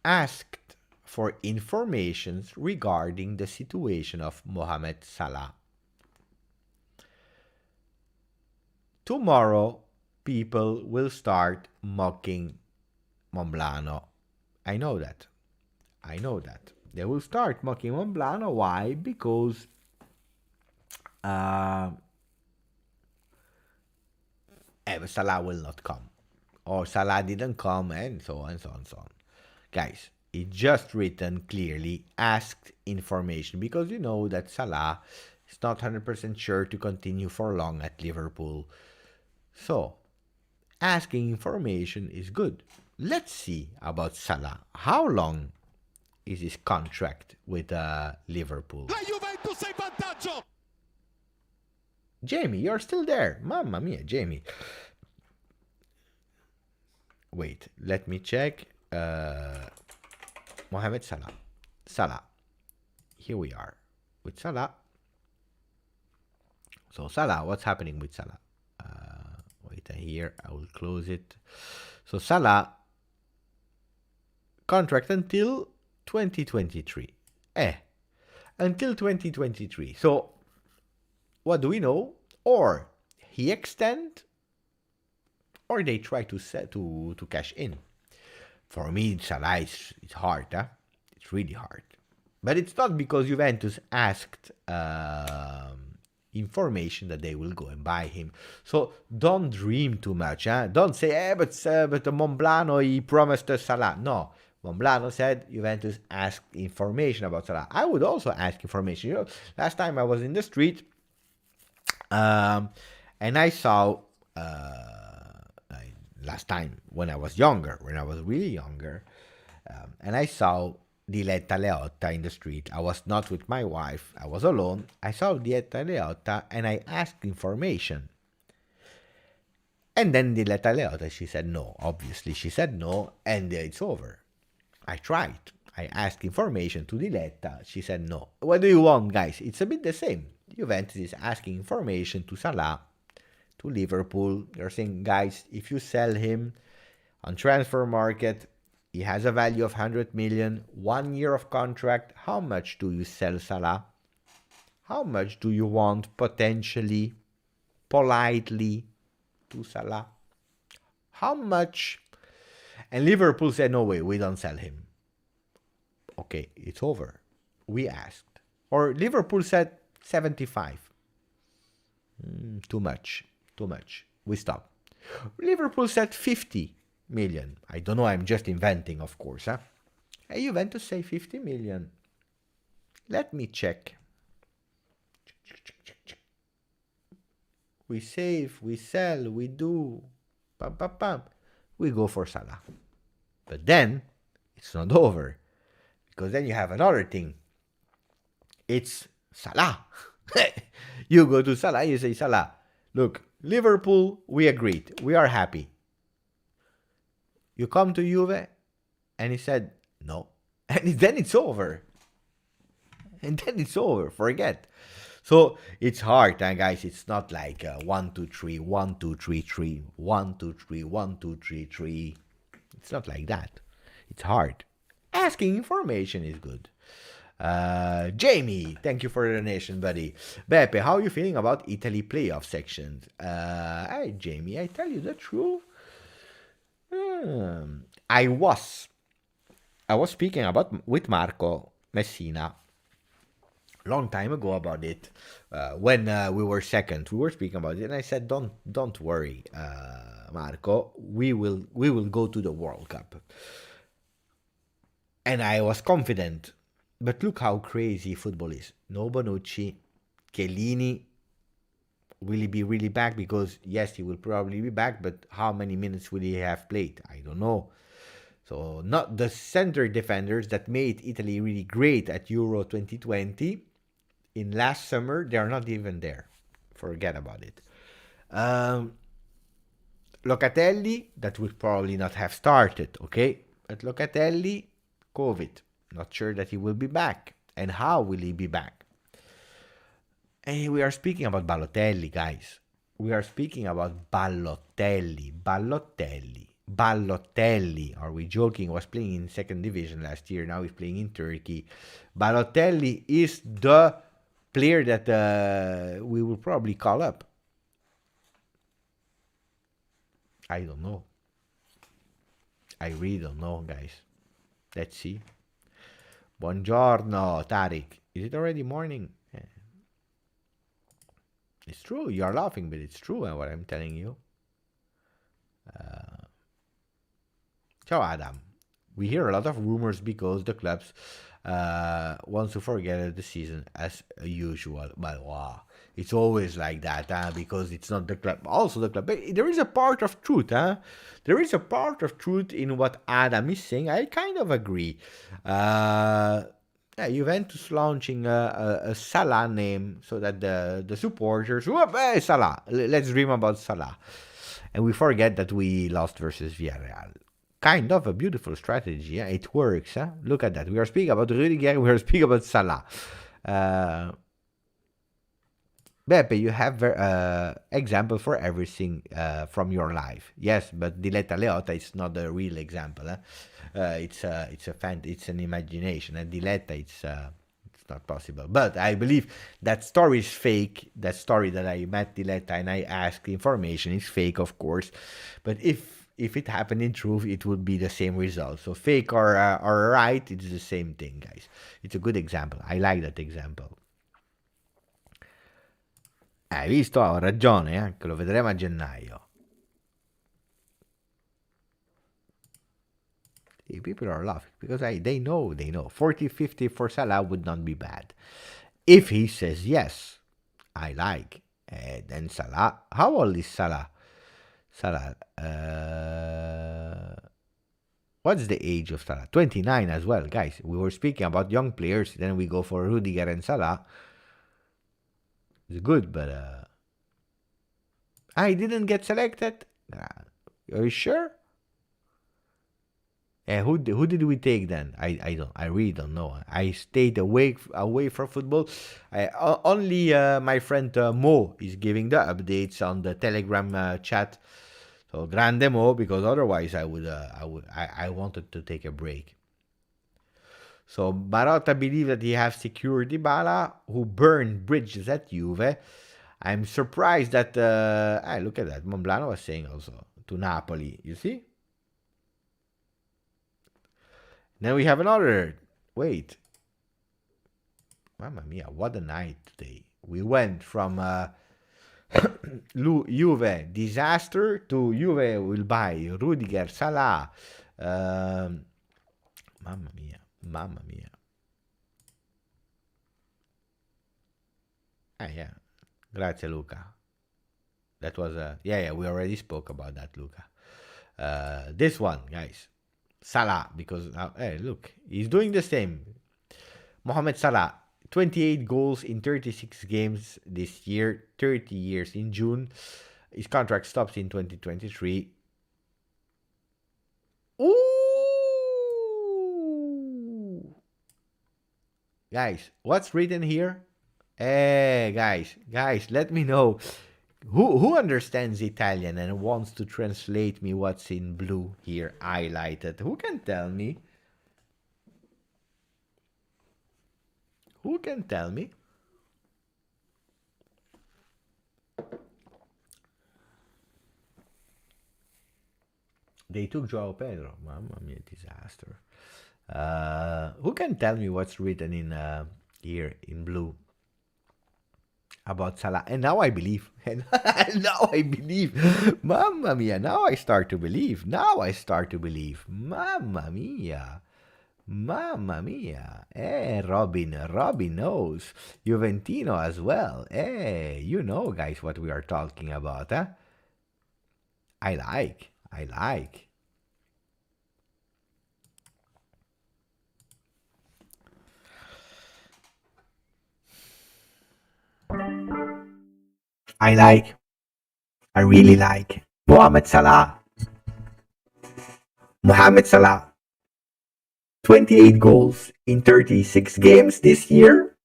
asked for informations regarding the situation of Mohamed Salah. Tomorrow, people will start mocking Monblano. I know that. I know that. They will start mocking Monblano. Why? Because Salah will not come. Or Salah didn't come, and so on, so on, so on. Guys, it just written clearly, asked information, because you know that Salah is not 100% sure to continue for long at Liverpool. So, asking information is good. Let's see about Salah. How long is his contract with Liverpool? La Juventus è in vantaggio! Jamie, you're still there. Mamma mia, Jamie. Wait, let me check. Mohamed Salah. Salah. Here we are with Salah. So Salah, what's happening with Salah? Wait, here I will close it. So Salah contract until 2023. Until 2023. So what do we know? Or he extend, or they try to cash in. For me, Salah it's hard, huh? It's really hard. But it's not because Juventus asked information that they will go and buy him. So don't dream too much, huh? Don't say, but Monblano, he promised us Salah. No, Monblano said Juventus asked information about Salah. I would also ask information. You know, last time I was in the street, and I saw, last time when I was really younger, and I saw Diletta Leotta in the street. I was not with my wife, I was alone. I saw Diletta Leotta and I asked information. And then Diletta Leotta, she said no. Obviously, she said no, and it's over. I tried. I asked information to Diletta. She said no. What do you want, guys? It's a bit the same. Juventus is asking information to Salah, to Liverpool. They're saying, guys, if you sell him on transfer market, he has a value of 100 million, 1 year of contract. How much do you sell Salah? How much do you want potentially, politely, to Salah? How much? And Liverpool said, no way, we don't sell him. Okay, it's over. We asked. Or Liverpool said 75. Too much. We stop. Liverpool said 50 million. I don't know, I'm just inventing, of course. Huh? Hey, Juventus say 50 million. Let me check. We save, we sell, we do. Pam, pam, pam. We go for Salah. But then, it's not over. Because then you have another thing. It's Salah. You go to Salah, you say, Salah, look, Liverpool, we agreed. We are happy. You come to Juve, and he said, no. And then it's over. Forget. So it's hard, guys. It's not like 1, 2, 3, 1, 2, 3, 3, 1, 2, 3, 1, 2, 3, 3. It's not like that. It's hard. Asking information is good. Jamie, thank you for the donation, buddy. Beppe, how are you feeling about Italy playoff sections? Hey, Jamie, I tell you the truth. I was speaking about with Marco Messina long time ago about it. When we were second, we were speaking about it, and I said, "Don't worry, Marco. We will go to the World Cup." And I was confident, but look how crazy football is. No Bonucci, Chiellini. Will he be really back? Because yes, he will probably be back, but how many minutes will he have played? I don't know. So not the center defenders that made Italy really great at Euro 2020 in last summer, they are not even there. Forget about it. Locatelli, that would probably not have started, okay? But Locatelli, COVID. Not sure that he will be back. And how will he be back? And we are speaking about Balotelli, guys. We are speaking about Balotelli. Are we joking? Was playing in second division last year. Now he's playing in Turkey. Balotelli is the player that we will probably call up. I don't know. I really don't know, guys. Let's see. Buongiorno, Tariq. Is it already morning? It's true. You're laughing, but it's true what I'm telling you. Ciao, Adam. We hear a lot of rumors because the clubs wants to forget the season as usual. But wow, it's always like that, because it's not the club. Also, the club. But there is a part of truth, There is a part of truth in what Adam is saying. I kind of agree. Yeah, Juventus launching a Salah name so that the supporters, whoop, hey, Salah, let's dream about Salah. And we forget that we lost versus Villarreal. Kind of a beautiful strategy. Yeah? It works. Huh? Look at that. We are speaking about Rudiger. We are speaking about Salah. Beppe, you have example for everything from your life. Yes, but Diletta Leotta is not a real example. It's an imagination. And Diletta, it's not possible. But I believe that story is fake. That story that I met Diletta and I asked information is fake, of course. But if it happened in truth, it would be the same result. So fake or right, it's the same thing, guys. It's a good example. I like that example. Hai visto? Ho ragione, anche lo vedremo a gennaio. People are laughing because they know. 40-50 for Salah would not be bad. If he says yes, I like. Then Salah, how old is Salah? Salah, what's the age of Salah? 29 as well, guys. We were speaking about young players, then we go for Rudiger and Salah. It's good, but I didn't get selected. Are you sure? Who did we take then? I really don't know. I stayed away from football. Only my friend Mo is giving the updates on the Telegram chat. So grande Mo, because otherwise I wanted to take a break. So Marotta believes that he has secured Dybala, who burned bridges at Juve. I'm surprised that look at that. Monblano was saying also to Napoli. You see? Then we have another. Wait. Mamma mia, what a night today. We went from Juve disaster to Juve will buy Rudiger, Salah. Mamma mia. Yeah. Grazie, Luca. That was we already spoke about that, Luca. This one, guys. Salah, because look, he's doing the same. Mohamed Salah, 28 goals in 36 games this year, 30 years in June. His contract stops in 2023. Ooh! Guys, what's written here? Hey, guys, let me know. Who understands Italian and wants to translate me what's in blue here highlighted? Who can tell me? Who can tell me? They took Joao Pedro. Mamma mia, disaster. Who can tell me what's written in here in blue about Salah? And now I believe. And now I believe. Mamma mia, now I start to believe. Mamma mia. Mamma mia. Robin knows. Juventino as well. You know, guys, what we are talking about, huh? I like. I really like Mohamed Salah. 28 goals in 36 games this year.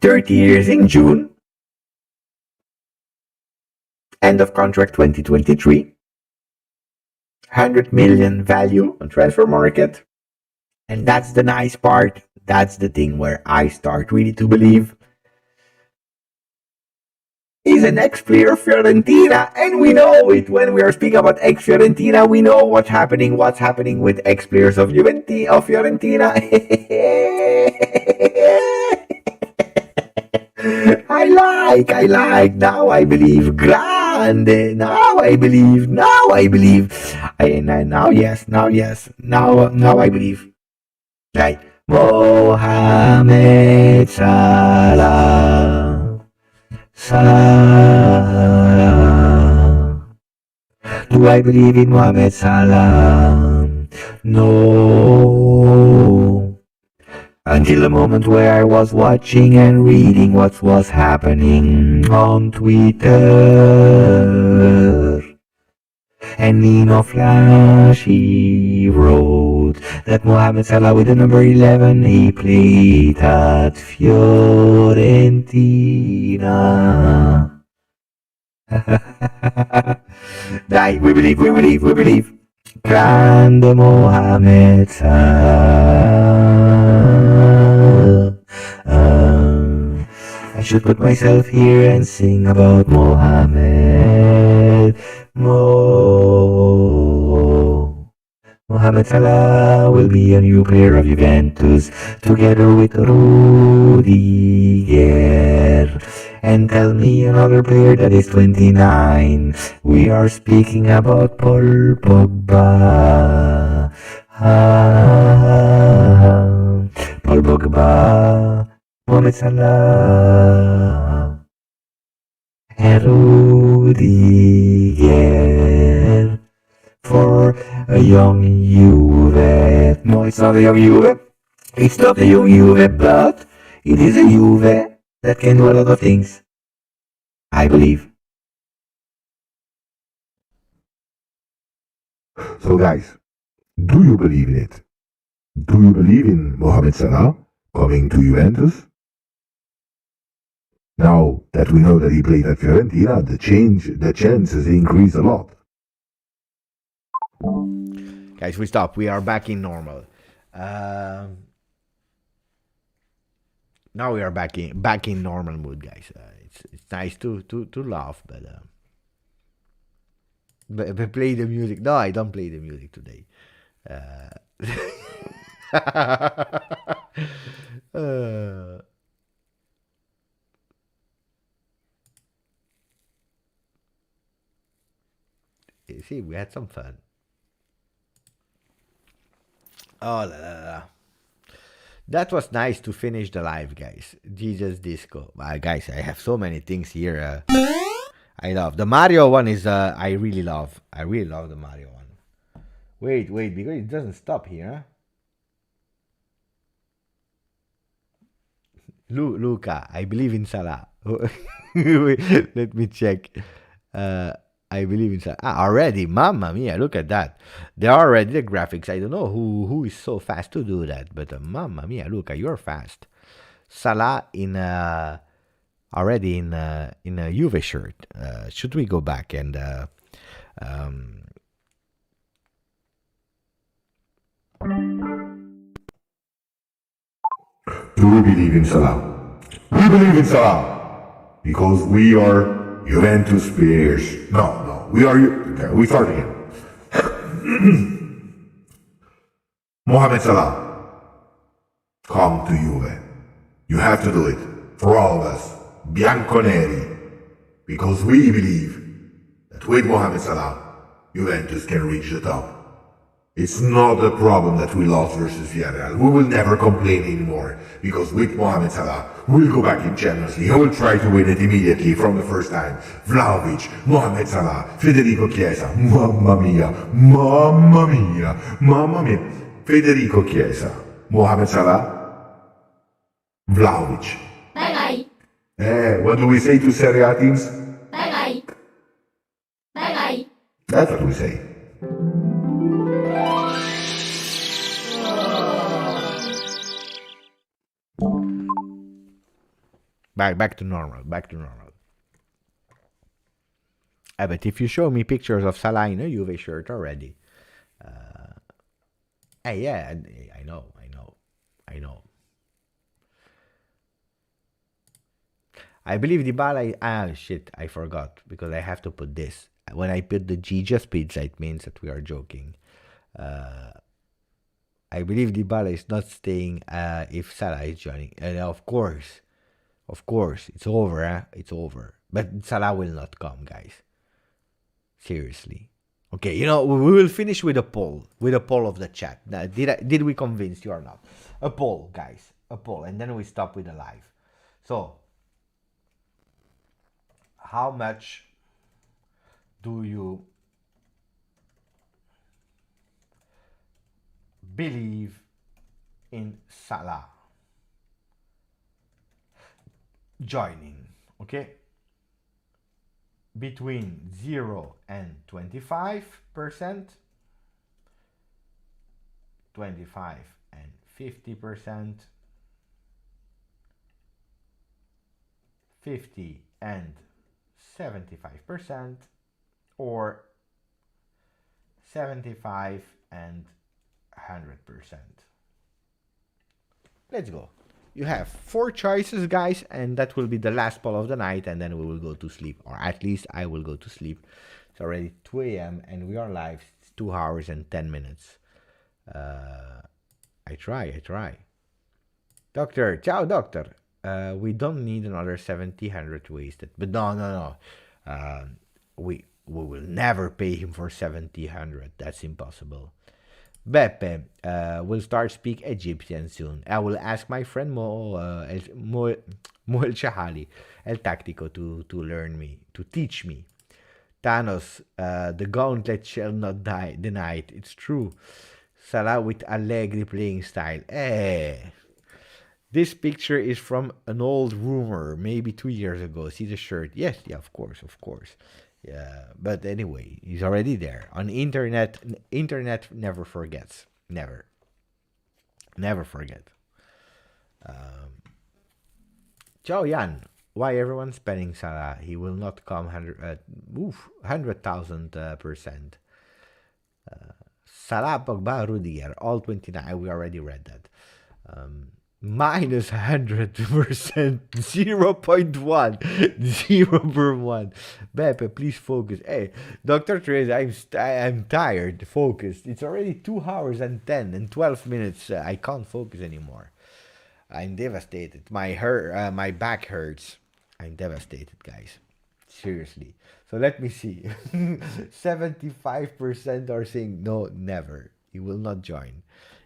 30 years in June. End of contract 2023. 100 million value on transfer market. And that's the nice part. That's the thing where I start really to believe. He's an ex-player of Fiorentina, and we know it when we are speaking about ex-Fiorentina. We know what's happening with ex-players of Fiorentina. I like. Now I believe. Grande. Now I believe. Now I believe. Like Mohamed Salah. Salah. Do I believe in Mohamed Salah? No. Until the moment where I was watching and reading what was happening on Twitter. And Nino Flashy wrote that Mohamed Salah with the number 11, he played at Fiorentina. We believe. Grande Mohamed Salah. I should put myself here and sing about Mohamed. Mohamed Salah will be a new player of Juventus together with Rudiger. And tell me another player that is 29. We are speaking about Paul Pogba. Paul Pogba, Mohamed Salah, and Rudiger for a young Juve. No, it's not a young Juve. It's not a young Juve, but it is a Juve that can do a lot of things. I believe. So guys, do you believe in it? Do you believe in Mohamed Salah coming to Juventus? Now that we know that he played at Fiorentina, the chances increase a lot. Guys, we stop. We are back in normal. Now we are back in normal mood, guys. It's nice to laugh, but play the music. No, I don't play the music today. See, we had some fun. Oh la la la. That was nice to finish the live, guys. Jesus Disco. Guys, I have so many things here. I love the Mario one. I really love. I really love the Mario one. Wait, because it doesn't stop here. Luca, I believe in Salah. Wait, let me check. I believe in Salah. Already, mamma mia! Look at that. There are already the graphics. I don't know who is so fast to do that, but mamma mia, Luca, you're fast. Salah already in a Juve shirt. Should we go back and Do we believe in Salah? We believe in Salah because we are Juventus players. No, we are. Okay, we start again. Mohamed Salah, come to Juve. You have to do it for all of us, Bianconeri, because we believe that with Mohamed Salah, Juventus can reach the top. It's not a problem that we lost versus Villarreal. We will never complain anymore, because with Mohamed Salah, we'll go back in Champions League. He will try to win it immediately from the first time. Vlahovic, Mohamed Salah, Federico Chiesa, mamma mia, mamma mia, mamma mia. Federico Chiesa, Mohamed Salah, Vlahovic. Bye bye. What do we say to Serie A teams? bye. Bye bye. That's what we say. back to normal. But if you show me pictures of Salah in a Juve shirt already, yeah, I know. I believe Dybala. Shit, I forgot because I have to put this. When I put the G just pizza, it means that we are joking. I believe Dybala is not staying if Salah is joining. Of course, it's over. It's over. But Salah will not come, guys. Seriously. Okay, we will finish with a poll of the chat. Now, did we convince you or not? A poll, guys, a poll, and then we stop with the live. So, how much do you believe in Salah joining? Okay, between 0 and 25%, 25 and 50%, 50 and 75%, or 75 and 100%. Let's go. You have 4 choices, guys, and that will be the last poll of the night, and then we will go to sleep, or at least I will go to sleep. It's already 2 a.m. and we are live. It's 2 hours and 10 minutes. I try. Doctor, ciao, doctor. We don't need another 70-100 wasted. But no. We will never pay him for 70-100. That's impossible. Beppe will start speak Egyptian soon. I will ask my friend Mo El Chahali, El Tactico, to learn me, to teach me. Thanos, the gauntlet shall not die denied. It's true. Salah with Allegri playing style. This picture is from an old rumor, maybe 2 years ago. See the shirt? Yes, yeah, of course. Yeah, but anyway, he's already there. On internet never forgets. Never forget. Ciao Jan, why everyone's spending Salah? He will not come 100,000%. Salah, Pogba, Rudiger, all 29. We already read that. Minus 100%, 0.1, 0.1. Beppe, please focus. Hey, Dr. Teresa, I'm tired. Focused. It's already 2 hours and 10 and 12 minutes. I can't focus anymore. I'm devastated. My back hurts. I'm devastated, guys. Seriously. So let me see. 75% are saying no, never. He will not join.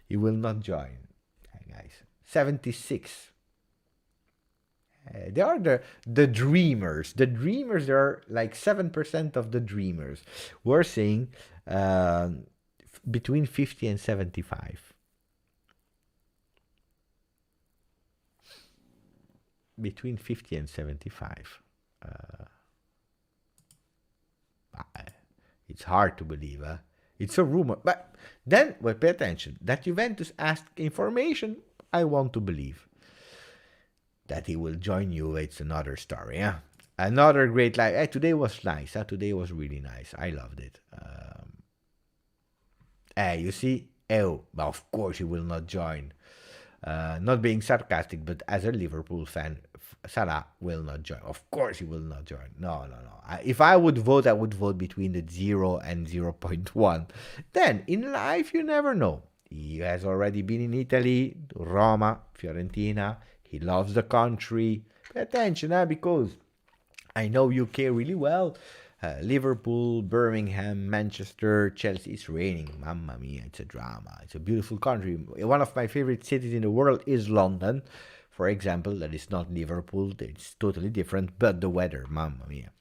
Okay, guys. 76. They are the dreamers. The dreamers are like 7% of the dreamers. We're saying between 50 and 75. Between 50 and 75. It's hard to believe, huh? It's a rumor. But then, well, pay attention. That Juventus asked information, I want to believe. That he will join you, it's another story, yeah? Another great live. Hey, today was nice, huh? Today was really nice. I loved it. You see? Well, of course he will not join. Not being sarcastic, but as a Liverpool fan, Salah will not join. Of course he will not join. No. If I would vote, I would vote between the 0 and 0.1. Then, in life, you never know. He has already been in Italy, Roma, Fiorentina. He loves the country. Pay attention, because I know UK really well. Liverpool, Birmingham, Manchester, Chelsea. It's raining. Mamma mia, it's a drama. It's a beautiful country. One of my favorite cities in the world is London. For example, that is not Liverpool. It's totally different. But the weather, mamma mia.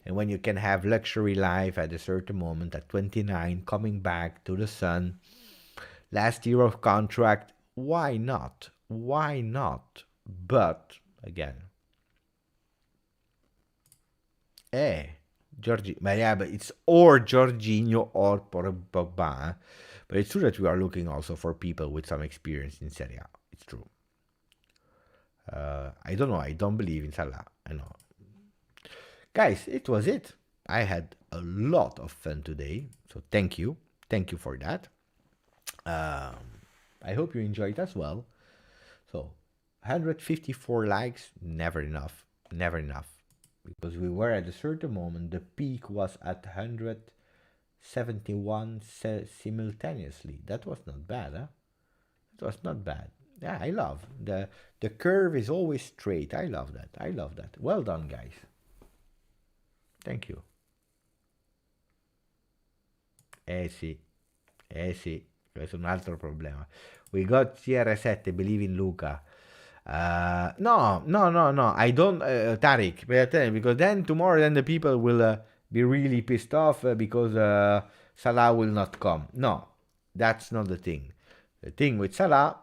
And when you can have luxury life at a certain moment, at 29, coming back to the sun, last year of contract, why not? But, again, but it's or Jorginho or Pogba. But it's true that we are looking also for people with some experience in Serie A. It's true. I don't know. I don't believe in Salah. I know. Guys, it was it. I had a lot of fun today. So thank you. Thank you for that. I hope you enjoyed as well. So 154 likes, never enough. never enough. Because we were at a certain moment, the peak was at 171 simultaneously. That was not bad, huh? It was not bad. Yeah, I love the curve is always straight. I love that. I love that. Well done, guys. Thank you. Sì, questo è un altro problema. We got CR7, believe in Luca. No, I don't, Tariq, pay attention, because then tomorrow then the people will be really pissed off because Salah will not come. No, that's not the thing. The thing with Salah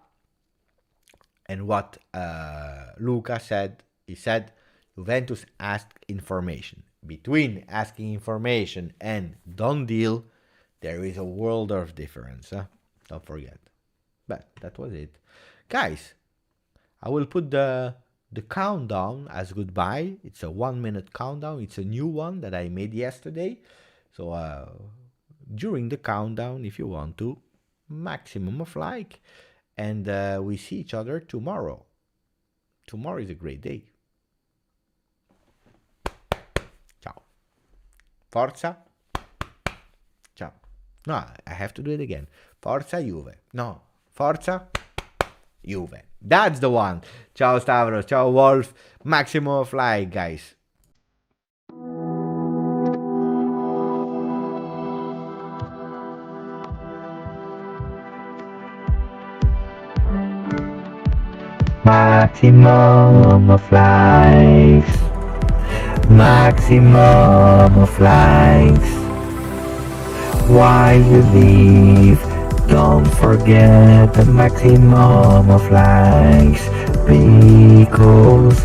and what Luca said, he said Juventus asked information. Between asking information and done deal, there is a world of difference. Huh? Don't forget. But that was it. Guys, I will put the countdown as goodbye. It's a 1-minute countdown. It's a new one that I made yesterday. So during the countdown, if you want to, maximum of like. And we see each other tomorrow. Tomorrow is a great day. Ciao. Forza. Ciao. No, I have to do it again. Forza Juve. No. Forza Juve. That's the one. Ciao Stavros. Ciao Wolf. Maximum of like, guys. Maximum of likes. Maximum of likes. While you leave, don't forget the maximum of likes. Because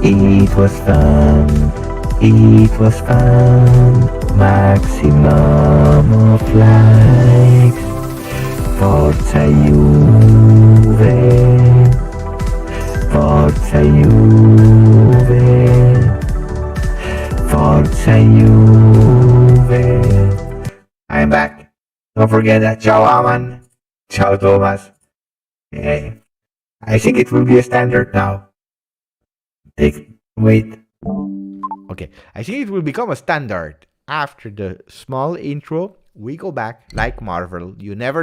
it was fun. It was fun. Maximum of likes. Forza Juve. Forza Juve. Forza Juve. I'm back. Don't forget that. Ciao Aman. Ciao Thomas. Hey, I think it will be a standard now. Wait. Okay, I think it will become a standard. After the small intro, we go back like Marvel. You never